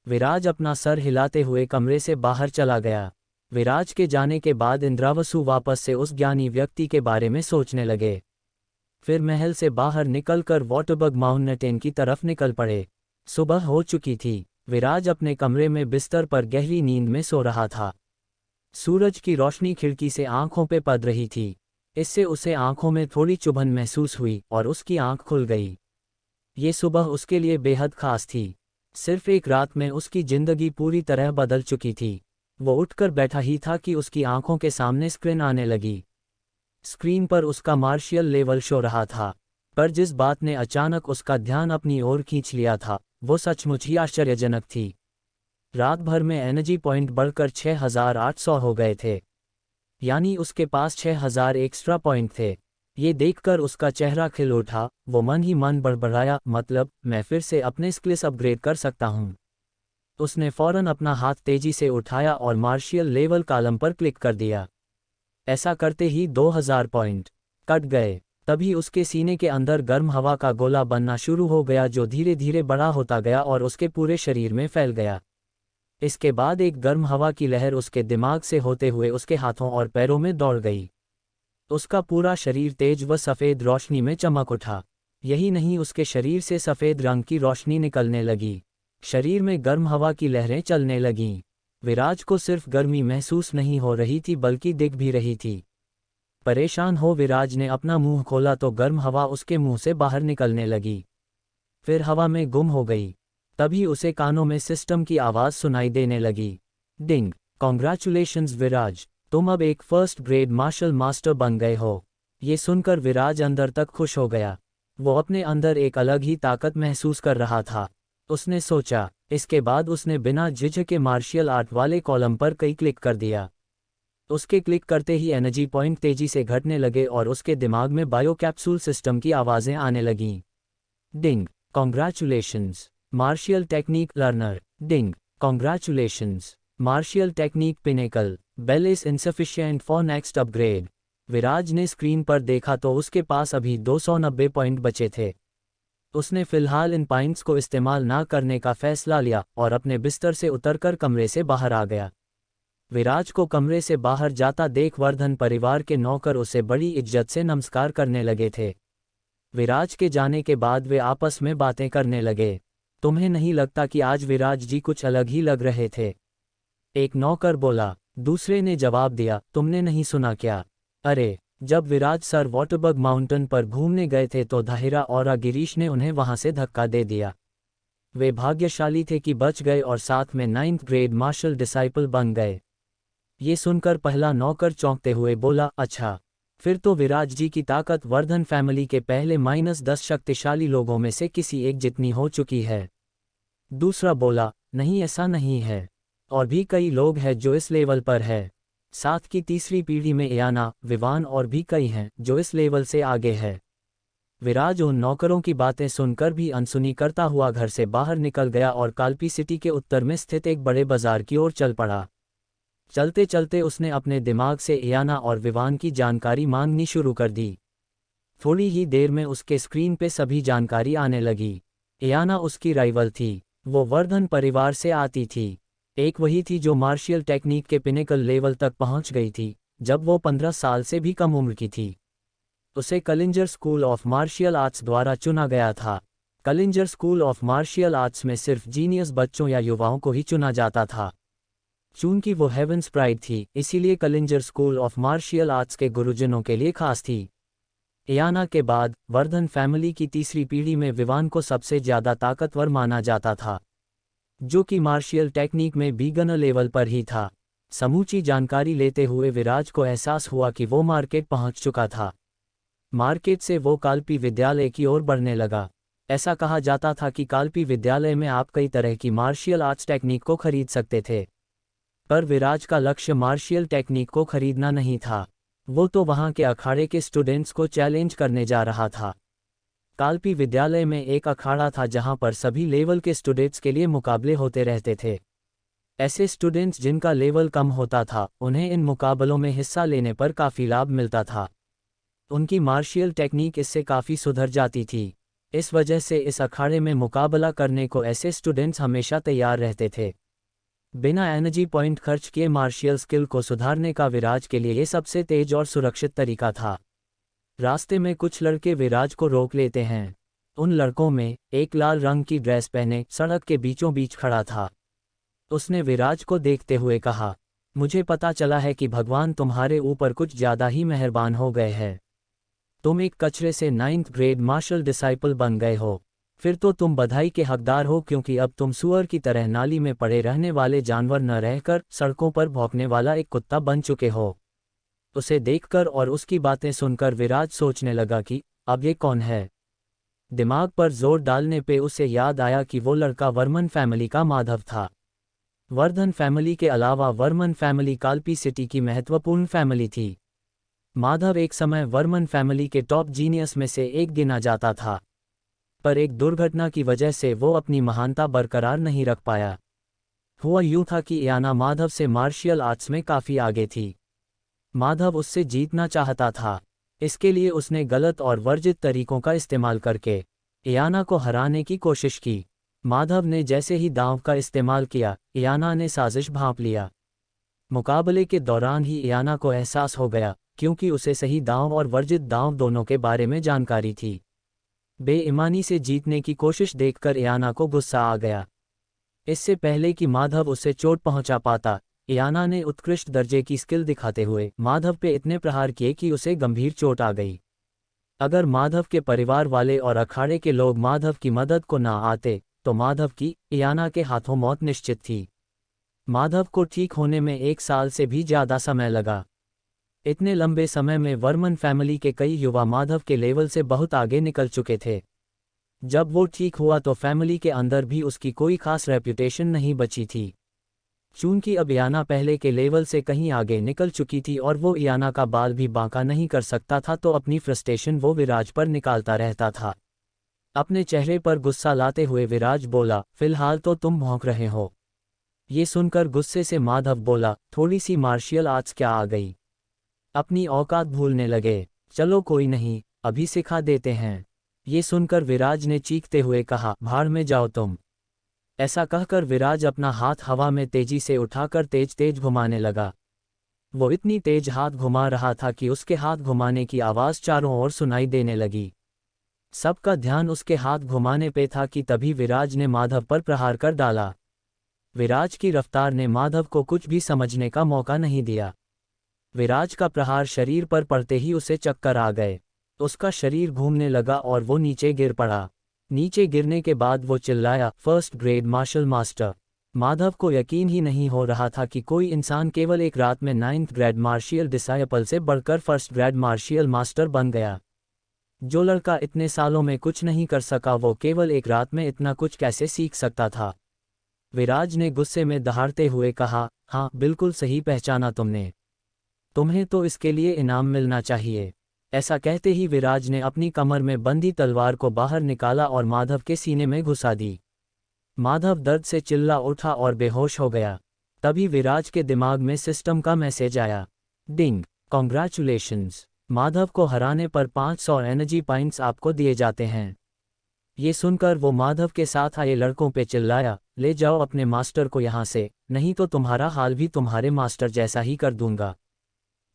विराज अपना सर हिलाते हुए कमरे से बाहर चला गया। विराज के जाने के बाद इंद्रावसु वापस से उस ज्ञानी व्यक्ति के बारे में सोचने लगे। फिर महल से बाहर निकलकर वाटरबग माउंटेन की तरफ निकल पड़े। सुबह हो चुकी थी। विराज अपने कमरे में बिस्तर पर गहरी नींद में सो रहा था। सूरज की रोशनी खिड़की से आंखों पे पड़ रही थी। इससे उसे आंखों में थोड़ी चुभन महसूस हुई और उसकी आंख खुल गई। ये सुबह उसके लिए बेहद खास थी। सिर्फ एक रात में उसकी जिंदगी पूरी तरह बदल चुकी थी। वो उठकर बैठा ही था कि उसकी आंखों के सामने स्क्रीन आने लगी। स्क्रीन पर उसका मार्शियल लेवल शो रहा था, पर जिस बात ने अचानक उसका ध्यान अपनी ओर खींच लिया था वो सचमुच ही आश्चर्यजनक थी। रात भर में एनर्जी पॉइंट बढ़कर 6800 हो गए थे, यानी उसके पास 6000 एक्स्ट्रा पॉइंट थे। ये देखकर उसका चेहरा खिल उठा। वो मन ही मन बड़बड़ाया, मतलब मैं फिर से अपने स्किल्स अपग्रेड कर सकता हूँ। उसने फौरन अपना हाथ तेजी से उठाया और मार्शियल लेवल कॉलम पर क्लिक कर दिया। ऐसा करते ही 2000 पॉइंट कट गए। तभी उसके सीने के अंदर गर्म हवा का गोला बनना शुरू हो गया, जो धीरे धीरे बड़ा होता गया और उसके पूरे शरीर में फैल गया। इसके बाद एक गर्म हवा की लहर उसके दिमाग से होते हुए उसके हाथों और पैरों में दौड़ गई। उसका पूरा शरीर तेज व सफ़ेद रोशनी में चमक उठा। यही नहीं, उसके शरीर से सफ़ेद रंग की रोशनी निकलने लगी। शरीर में गर्म हवा की लहरें चलने लगीं। विराज को सिर्फ गर्मी महसूस नहीं हो रही थी बल्कि दिख भी रही थी। परेशान हो विराज ने अपना मुंह खोला तो गर्म हवा उसके मुंह से बाहर निकलने लगी, फिर हवा में गुम हो गई। तभी उसे कानों में सिस्टम की आवाज़ सुनाई देने लगी, डिंग, कॉन्ग्रेचुलेशंस विराज, तुम अब एक फर्स्ट ग्रेड मार्शल मास्टर बन गए हो। ये सुनकर विराज अंदर तक खुश हो गया। वो अपने अंदर एक अलग ही ताकत महसूस कर रहा था। उसने सोचा। इसके बाद उसने बिना झिझके मार्शियल आर्ट वाले कॉलम पर कई क्लिक कर दिया। उसके क्लिक करते ही एनर्जी पॉइंट तेजी से घटने लगे और उसके दिमाग में बायो कैप्सूल सिस्टम की आवाज़ें आने लगीं। Ding, congratulations martial technique learner, ding, congratulations martial technique pinnacle, bell is insufficient for next upgrade. Viraj ने स्क्रीन पर देखा तो उसके पास अभी 290 पॉइंट बचे थे। उसने फिलहाल इन पॉइंट्स को इस्तेमाल ना करने का फैसला लिया और अपने बिस्तर से उतरकर कमरे से बाहर आ गया। विराज को कमरे से बाहर जाता देख वर्धन परिवार के नौकर उसे बड़ी इज्जत से नमस्कार करने लगे थे। विराज के जाने के बाद वे आपस में बातें करने लगे। तुम्हें नहीं लगता कि आज विराज जी कुछ अलग ही लग रहे थे? एक नौकर बोला। दूसरे ने जवाब दिया, तुमने नहीं सुना क्या? अरे, जब विराज सर वाटरबग माउंटेन पर घूमने गए थे तो धाहिरा और गिरीश ने उन्हें वहां से धक्का दे दिया। वे भाग्यशाली थे कि बच गए और साथ में 9th ग्रेड मार्शल डिसाइपल बन गए। ये सुनकर पहला नौकर चौंकते हुए बोला, अच्छा, फिर तो विराज जी की ताकत वर्धन फैमिली के पहले -10 शक्तिशाली लोगों में से किसी एक जितनी हो चुकी है। दूसरा बोला, नहीं ऐसा नहीं है, और भी कई लोग हैं जो इस लेवल पर है। साथ की तीसरी पीढ़ी में एयाना, विवान और भी कई हैं जो इस लेवल से आगे है। विराज उन नौकरों की बातें सुनकर भी अनसुनी करता हुआ घर से बाहर निकल गया और काल्पी सिटी के उत्तर में स्थित एक बड़े बाजार की ओर चल पड़ा। चलते चलते उसने अपने दिमाग से एयाना और विवान की जानकारी मांगनी शुरू कर दी। थोड़ी ही देर में उसके स्क्रीन पे सभी जानकारी आने लगी। एयाना उसकी राइवल थी। वो वर्धन परिवार से आती थी। एक वही थी जो मार्शियल टेक्निक के पिनेकल लेवल तक पहुंच गई थी जब वो 15 साल से भी कम उम्र की थी। उसे Kalinjar school of martial arts द्वारा चुना गया था। Kalinjar school of martial arts में सिर्फ जीनियस बच्चों या युवाओं को ही चुना जाता था। चूंकि वो हेवंस प्राइड थी, इसीलिए Kalinjar school of martial arts के गुरुजनों के लिए खास थी। एयाना के बाद वर्धन फैमिली की तीसरी पीढ़ी में विवान को सबसे ज़्यादा ताकतवर माना जाता था, जो कि मार्शियल टेक्निक में बिगनर लेवल पर ही था। समूची जानकारी लेते हुए विराज को एहसास हुआ कि वो मार्केट पहुंच चुका था। मार्केट से वो काल्पी विद्यालय की ओर बढ़ने लगा। ऐसा कहा जाता था कि काल्पी विद्यालय में आप कई तरह की मार्शियल आर्ट्स टेक्निक को खरीद सकते थे, पर विराज का लक्ष्य मार्शियल टेक्निक को खरीदना नहीं था। वो तो वहाँ के अखाड़े के स्टूडेंट्स को चैलेंज करने जा रहा था। कालपी विद्यालय में एक अखाड़ा था जहाँ पर सभी लेवल के स्टूडेंट्स के लिए मुकाबले होते रहते थे। ऐसे स्टूडेंट्स जिनका लेवल कम होता था, उन्हें इन मुकाबलों में हिस्सा लेने पर काफ़ी लाभ मिलता था। उनकी मार्शियल टेक्निक इससे काफ़ी सुधर जाती थी। इस वजह से इस अखाड़े में मुकाबला करने को ऐसे स्टूडेंट्स हमेशा तैयार रहते थे। बिना एनर्जी पॉइंट खर्च किए मार्शियल स्किल को सुधारने का विराज के लिए ये सबसे तेज और सुरक्षित तरीका था। रास्ते में कुछ लड़के विराज को रोक लेते हैं। उन लड़कों में एक लाल रंग की ड्रेस पहने सड़क के बीचों बीच खड़ा था। उसने विराज को देखते हुए कहा, मुझे पता चला है कि भगवान तुम्हारे ऊपर कुछ ज़्यादा ही मेहरबान हो गए हैं। तुम एक कचरे से 9th ग्रेड मार्शल डिसाइपल बन गए हो। फिर तो तुम बधाई के हकदार हो, क्योंकि अब तुम सुअर की तरह नाली में पड़े रहने वाले जानवर न रहकर सड़कों पर भौंकने वाला एक कुत्ता बन चुके हो। उसे देखकर और उसकी बातें सुनकर विराज सोचने लगा कि अब ये कौन है। दिमाग पर जोर डालने पे उसे याद आया कि वो लड़का वर्मन फैमिली का माधव था। वर्धन फैमिली के अलावा वर्मन फैमिली कालपी सिटी की महत्वपूर्ण फैमिली थी। माधव एक समय वर्मन फैमिली के टॉप जीनियस में से एक गिना जाता था, पर एक दुर्घटना की वजह से वो अपनी महानता बरकरार नहीं रख पाया। हुआ यूं था कि इयाना माधव से मार्शियल आर्ट्स में काफ़ी आगे थी। माधव उससे जीतना चाहता था। इसके लिए उसने गलत और वर्जित तरीकों का इस्तेमाल करके इयाना को हराने की कोशिश की। माधव ने जैसे ही दांव का इस्तेमाल किया, इयाना ने साजिश भांप लिया। मुकाबले के दौरान ही इयाना को एहसास हो गया, क्योंकि उसे सही दांव और वर्जित दांव दोनों के बारे में जानकारी थी। बेईमानी से जीतने की कोशिश देखकर इयाना को गुस्सा आ गया। इससे पहले कि माधव उसे चोट पहुंचा पाता, इयाना ने उत्कृष्ट दर्जे की स्किल दिखाते हुए माधव पे इतने प्रहार किए कि उसे गंभीर चोट आ गई। अगर माधव के परिवार वाले और अखाड़े के लोग माधव की मदद को ना आते, तो माधव की इयाना के हाथों मौत निश्चित थी। माधव को ठीक होने में 1 साल से भी ज़्यादा समय लगा। इतने लंबे समय में वर्मन फैमिली के कई युवा माधव के लेवल से बहुत आगे निकल चुके थे। जब वो ठीक हुआ तो फैमिली के अंदर भी उसकी कोई खास रेप्यूटेशन नहीं बची थी। चूंकि अब इयाना पहले के लेवल से कहीं आगे निकल चुकी थी और वो इयाना का बाल भी बांका नहीं कर सकता था, तो अपनी फ्रस्ट्रेशन वो विराज पर निकालता रहता था। अपने चेहरे पर गुस्सा लाते हुए विराज बोला, फिलहाल तो तुम भौंक रहे हो। ये सुनकर गुस्से से माधव बोला, थोड़ी सी मार्शियल आर्ट्स क्या आ गई, अपनी औकात भूलने लगे। चलो कोई नहीं, अभी सिखा देते हैं। ये सुनकर विराज ने चीखते हुए कहा, भाड़ में जाओ तुम। ऐसा कहकर विराज अपना हाथ हवा में तेजी से उठाकर तेज तेज घुमाने लगा। वो इतनी तेज हाथ घुमा रहा था कि उसके हाथ घुमाने की आवाज़ चारों ओर सुनाई देने लगी। सबका ध्यान उसके हाथ घुमाने पे था कि तभी विराज ने माधव पर प्रहार कर डाला। विराज की रफ्तार ने माधव को कुछ भी समझने का मौका नहीं दिया। विराज का प्रहार शरीर पर पड़ते ही उसे चक्कर आ गए। उसका शरीर घूमने लगा और वो नीचे गिर पड़ा। नीचे गिरने के बाद वो चिल्लाया, first grade marshal master. Madhav को यकीन ही नहीं हो रहा था कि कोई इंसान केवल एक रात में 9th ग्रेड मार्शियल डिसाइपल से बढ़कर फर्स्ट ग्रेड मार्शियल मास्टर बन गया। जो लड़का इतने सालों में कुछ नहीं कर सका, वो केवल एक रात में इतना कुछ कैसे सीख सकता था। विराज ने गुस्से में दहाड़ते हुए कहा, हाँ बिल्कुल सही पहचाना तुमने। तुम्हें तो इसके लिए इनाम मिलना चाहिए। ऐसा कहते ही विराज ने अपनी कमर में बंधी तलवार को बाहर निकाला और माधव के सीने में घुसा दी। माधव दर्द से चिल्ला उठा और बेहोश हो गया। तभी विराज के दिमाग में सिस्टम का मैसेज आया, डिंग, कॉन्ग्रेचुलेशंस, माधव को हराने पर 500 एनर्जी पॉइंट्स आपको दिए जाते हैं। ये सुनकर वो माधव के साथ आए लड़कों पे चिल्लाया, ले जाओ अपने मास्टर को यहाँ से, नहीं तो तुम्हारा हाल भी तुम्हारे मास्टर जैसा ही कर दूंगा।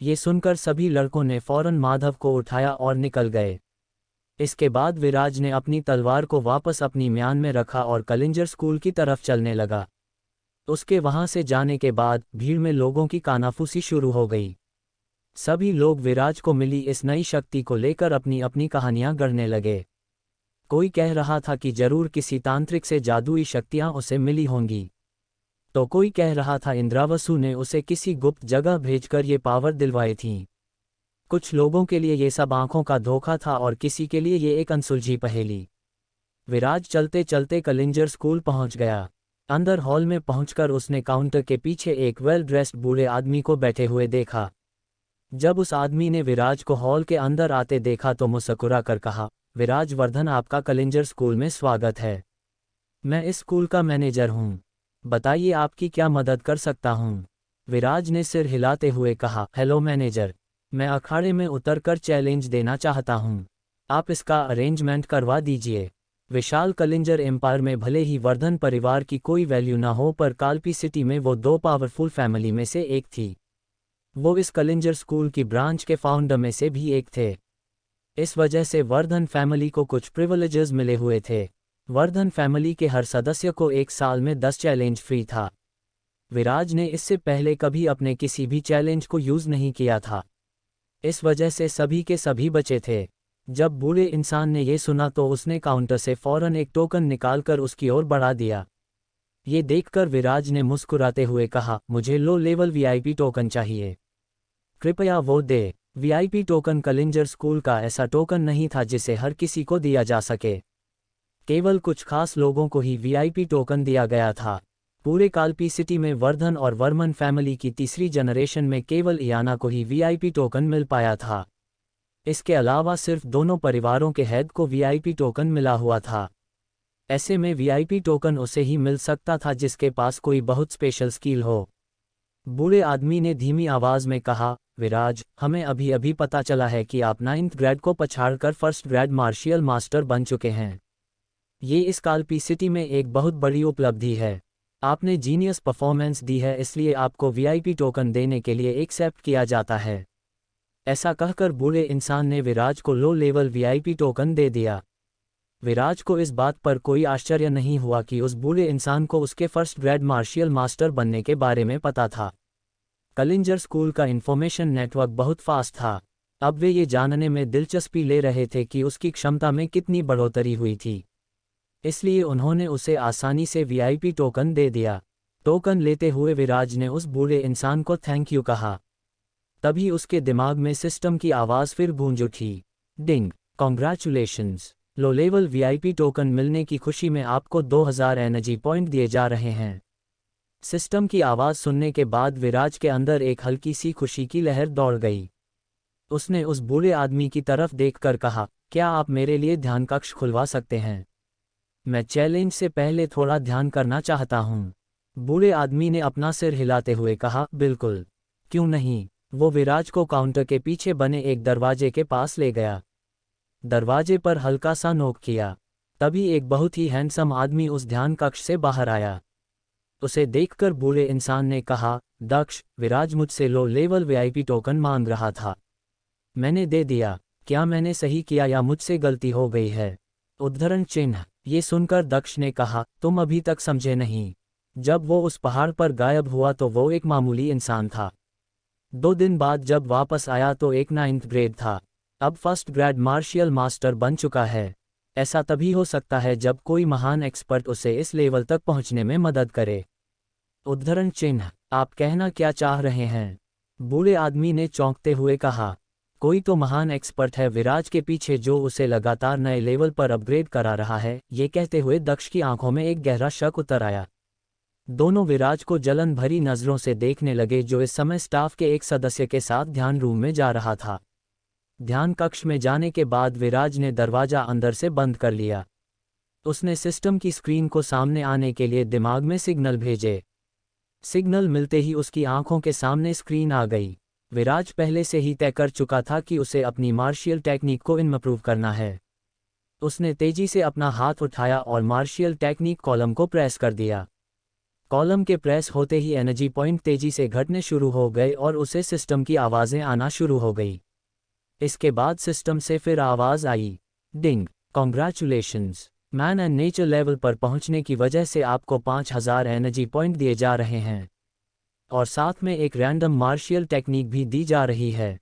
ये सुनकर सभी लड़कों ने फौरन माधव को उठाया और निकल गए। इसके बाद विराज ने अपनी तलवार को वापस अपनी म्यान में रखा और कलिंजर स्कूल की तरफ चलने लगा। उसके वहां से जाने के बाद भीड़ में लोगों की कानाफूसी शुरू हो गई। सभी लोग विराज को मिली इस नई शक्ति को लेकर अपनी अपनी कहानियां गढ़ने लगे। कोई कह रहा था कि जरूर किसी तांत्रिक से जादुई शक्तियां उसे मिली होंगी, तो कोई कह रहा था इंद्रावसु ने उसे किसी गुप्त जगह भेजकर ये पावर दिलवाई थी। कुछ लोगों के लिए ये सब आंखों का धोखा था और किसी के लिए ये एक अनसुलझी पहेली। विराज चलते चलते कलिंजर स्कूल पहुंच गया। अंदर हॉल में पहुंचकर उसने काउंटर के पीछे एक वेल ड्रेस्ड बूढ़े आदमी को बैठे हुए देखा। जब उस आदमी ने विराज को हॉल के अंदर आते देखा तो मुस्कुरा कर कहा, विराज वर्धन, आपका कलिंजर स्कूल में स्वागत है। मैं इस स्कूल का मैनेजर हूँ। बताइए आपकी क्या मदद कर सकता हूँ। विराज ने सिर हिलाते हुए कहा, हेलो मैनेजर, मैं अखाड़े में उतरकर चैलेंज देना चाहता हूँ। आप इसका अरेंजमेंट करवा दीजिए। विशाल कलिंजर एम्पायर में भले ही वर्धन परिवार की कोई वैल्यू ना हो, पर कालपी सिटी में वो दो पावरफुल फैमिली में से एक थी। वो इस कलिंजर स्कूल की ब्रांच के फाउंडर में से भी एक थे। इस वजह से वर्धन फैमिली को कुछ प्रिविलेजेस मिले हुए थे। वर्धन फैमिली के हर सदस्य को एक साल में 10 चैलेंज फ्री था। विराज ने इससे पहले कभी अपने किसी भी चैलेंज को यूज़ नहीं किया था। इस वजह से सभी के सभी बचे थे। जब बूढ़े इंसान ने यह सुना तो उसने काउंटर से फौरन एक टोकन निकालकर उसकी ओर बढ़ा दिया। ये देखकर विराज ने मुस्कुराते हुए कहा, मुझे लो लेवल वीआईपी टोकन चाहिए। कृपया वो दे। वीआईपी टोकन कलिंजर स्कूल का ऐसा टोकन नहीं था जिसे हर किसी को दिया जा सके। केवल कुछ खास लोगों को ही वीआईपी टोकन दिया गया था। पूरे कालपी सिटी में वर्धन और वर्मन फैमिली की तीसरी जनरेशन में केवल इयाना को ही वीआईपी टोकन मिल पाया था। इसके अलावा सिर्फ दोनों परिवारों के हेड को वीआईपी टोकन मिला हुआ था। ऐसे में वीआईपी टोकन उसे ही मिल सकता था जिसके पास कोई बहुत स्पेशल स्किल हो। बूढ़े आदमी ने धीमी आवाज में कहा, विराज, हमें अभी अभी पता चला है कि आप 9th ग्रेड को पछाड़कर फर्स्ट ग्रेड मार्शियल मास्टर बन चुके हैं। ये इस कालपी सिटी में एक बहुत बड़ी उपलब्धि है। आपने जीनियस परफॉर्मेंस दी है, इसलिए आपको वीआईपी टोकन देने के लिए एक्सेप्ट किया जाता है। ऐसा कहकर बूढ़े इंसान ने विराज को लो लेवल वीआईपी टोकन दे दिया। विराज को इस बात पर कोई आश्चर्य नहीं हुआ कि उस बूढ़े इंसान को उसके फर्स्ट ग्रेड मार्शियल मास्टर बनने के बारे में पता था। कलिंजर स्कूल का इंफॉर्मेशन नेटवर्क बहुत फास्ट था। अब वे ये जानने में दिलचस्पी ले रहे थे कि उसकी क्षमता में कितनी बढ़ोतरी हुई थी। इसलिए उन्होंने उसे आसानी से वीआईपी टोकन दे दिया। टोकन लेते हुए विराज ने उस बूढ़े इंसान को थैंक यू कहा। तभी उसके दिमाग में सिस्टम की आवाज़ फिर गूंज उठी, ding, congratulations, low level VIP token मिलने की खुशी में आपको 2000 एनर्जी पॉइंट दिए जा रहे हैं। सिस्टम की आवाज़ सुनने के बाद विराज के अंदर एक हल्की सी खुशी की लहर दौड़ गई। उसने उस बूढ़े आदमी की तरफ देखकर कहा, क्या आप मेरे लिए ध्यान कक्ष खुलवा सकते हैं? मैं चैलेंज से पहले थोड़ा ध्यान करना चाहता हूँ। बूढ़े आदमी ने अपना सिर हिलाते हुए कहा, बिल्कुल, क्यों नहीं। वो विराज को काउंटर के पीछे बने एक दरवाजे के पास ले गया। दरवाजे पर हल्का सा नॉक किया। तभी एक बहुत ही हैंडसम आदमी उस ध्यान कक्ष से बाहर आया। उसे देखकर बूढ़े इंसान ने कहा, दक्ष, विराज मुझसे लो लेवल वीआईपी टोकन मांग रहा था। मैंने दे दिया। क्या मैंने सही किया या मुझसे गलती हो गई है? उद्धरण चिन्ह। ये सुनकर दक्ष ने कहा, तुम अभी तक समझे नहीं। जब वो उस पहाड़ पर गायब हुआ तो वो एक मामूली इंसान था। 2 दिन बाद जब वापस आया तो एक 9th ग्रेड था। अब फर्स्ट ग्रेड मार्शियल मास्टर बन चुका है। ऐसा तभी हो सकता है जब कोई महान एक्सपर्ट उसे इस लेवल तक पहुंचने में मदद करे। उद्धरण चिन्ह। आप कहना क्या चाह रहे हैं? बूढ़े आदमी ने चौंकते हुए कहा, कोई तो महान एक्सपर्ट है विराज के पीछे जो उसे लगातार नए लेवल पर अपग्रेड करा रहा है। ये कहते हुए दक्ष की आंखों में एक गहरा शक उतर आया। दोनों विराज को जलन भरी नजरों से देखने लगे, जो इस समय स्टाफ के एक सदस्य के साथ ध्यान रूम में जा रहा था। ध्यान कक्ष में जाने के बाद विराज ने दरवाजा अंदर से बंद कर लिया। उसने सिस्टम की स्क्रीन को सामने आने के लिए दिमाग में सिग्नल भेजे। सिग्नल मिलते ही उसकी आंखों के सामने स्क्रीन आ गई। विराज पहले से ही तय कर चुका था कि उसे अपनी मार्शियल टेक्निक को इम्प्रूव करना है। उसने तेजी से अपना हाथ उठाया और मार्शियल टेक्निक कॉलम को प्रेस कर दिया। कॉलम के प्रेस होते ही एनर्जी पॉइंट तेजी से घटने शुरू हो गए और उसे सिस्टम की आवाज़ें आना शुरू हो गई। इसके बाद सिस्टम से फिर आवाज़ आई, ding, congratulations, man and nature level पर पहुंचने की वजह से आपको 5000 एनर्जी पॉइंट दिए जा रहे हैं और साथ में एक रैंडम मार्शियल टेक्निक भी दी जा रही है।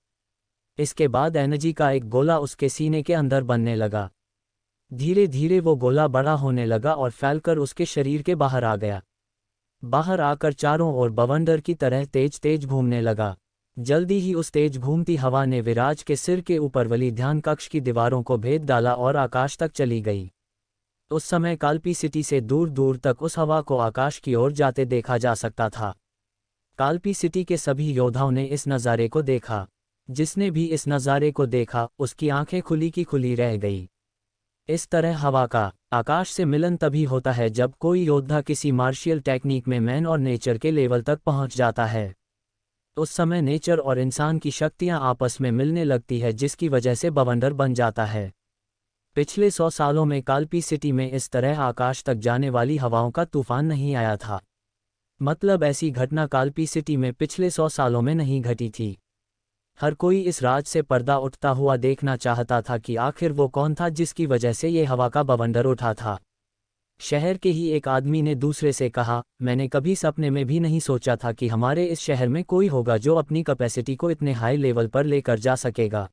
इसके बाद एनर्जी का एक गोला उसके सीने के अंदर बनने लगा। धीरे धीरे वो गोला बड़ा होने लगा और फैलकर उसके शरीर के बाहर आ गया। बाहर आकर चारों ओर बवंडर की तरह तेज तेज घूमने लगा। जल्दी ही उस तेज घूमती हवा ने विराज के सिर के ऊपर वाली ध्यान कक्ष की दीवारों को भेद डाला और आकाश तक चली गई। उस समय कालपी सिटी से दूर दूर तक उस हवा को आकाश की ओर जाते देखा जा सकता था। कालपी सिटी के सभी योद्धाओं ने इस नज़ारे को देखा। जिसने भी इस नज़ारे को देखा उसकी आंखें खुली की खुली रह गई। इस तरह हवा का आकाश से मिलन तभी होता है जब कोई योद्धा किसी मार्शियल टेक्निक में मैन और नेचर के लेवल तक पहुंच जाता है। उस समय नेचर और इंसान की शक्तियां आपस में मिलने लगती है, जिसकी वजह से बवंडर बन जाता है। पिछले 100 सालों में कालपी सिटी में इस तरह आकाश तक जाने वाली हवाओं का तूफान नहीं आया था। मतलब ऐसी घटना कालपी सिटी में पिछले 100 सालों में नहीं घटी थी। हर कोई इस राज से पर्दा उठता हुआ देखना चाहता था कि आखिर वो कौन था जिसकी वजह से ये हवा का बवंडर उठा था। शहर के ही एक आदमी ने दूसरे से कहा, मैंने कभी सपने में भी नहीं सोचा था कि हमारे इस शहर में कोई होगा जो अपनी कैपेसिटी को इतने हाई लेवल पर लेकर जा सकेगा।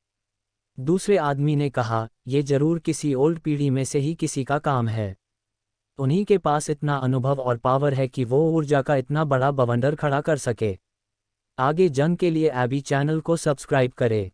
दूसरे आदमी ने कहा, ये जरूर किसी ओल्ड पीढ़ी में से ही किसी का काम है। उन्हीं के पास इतना अनुभव और पावर है कि वो ऊर्जा का इतना बड़ा बवंडर खड़ा कर सके। आगे जंग के लिए एबी चैनल को सब्सक्राइब करें।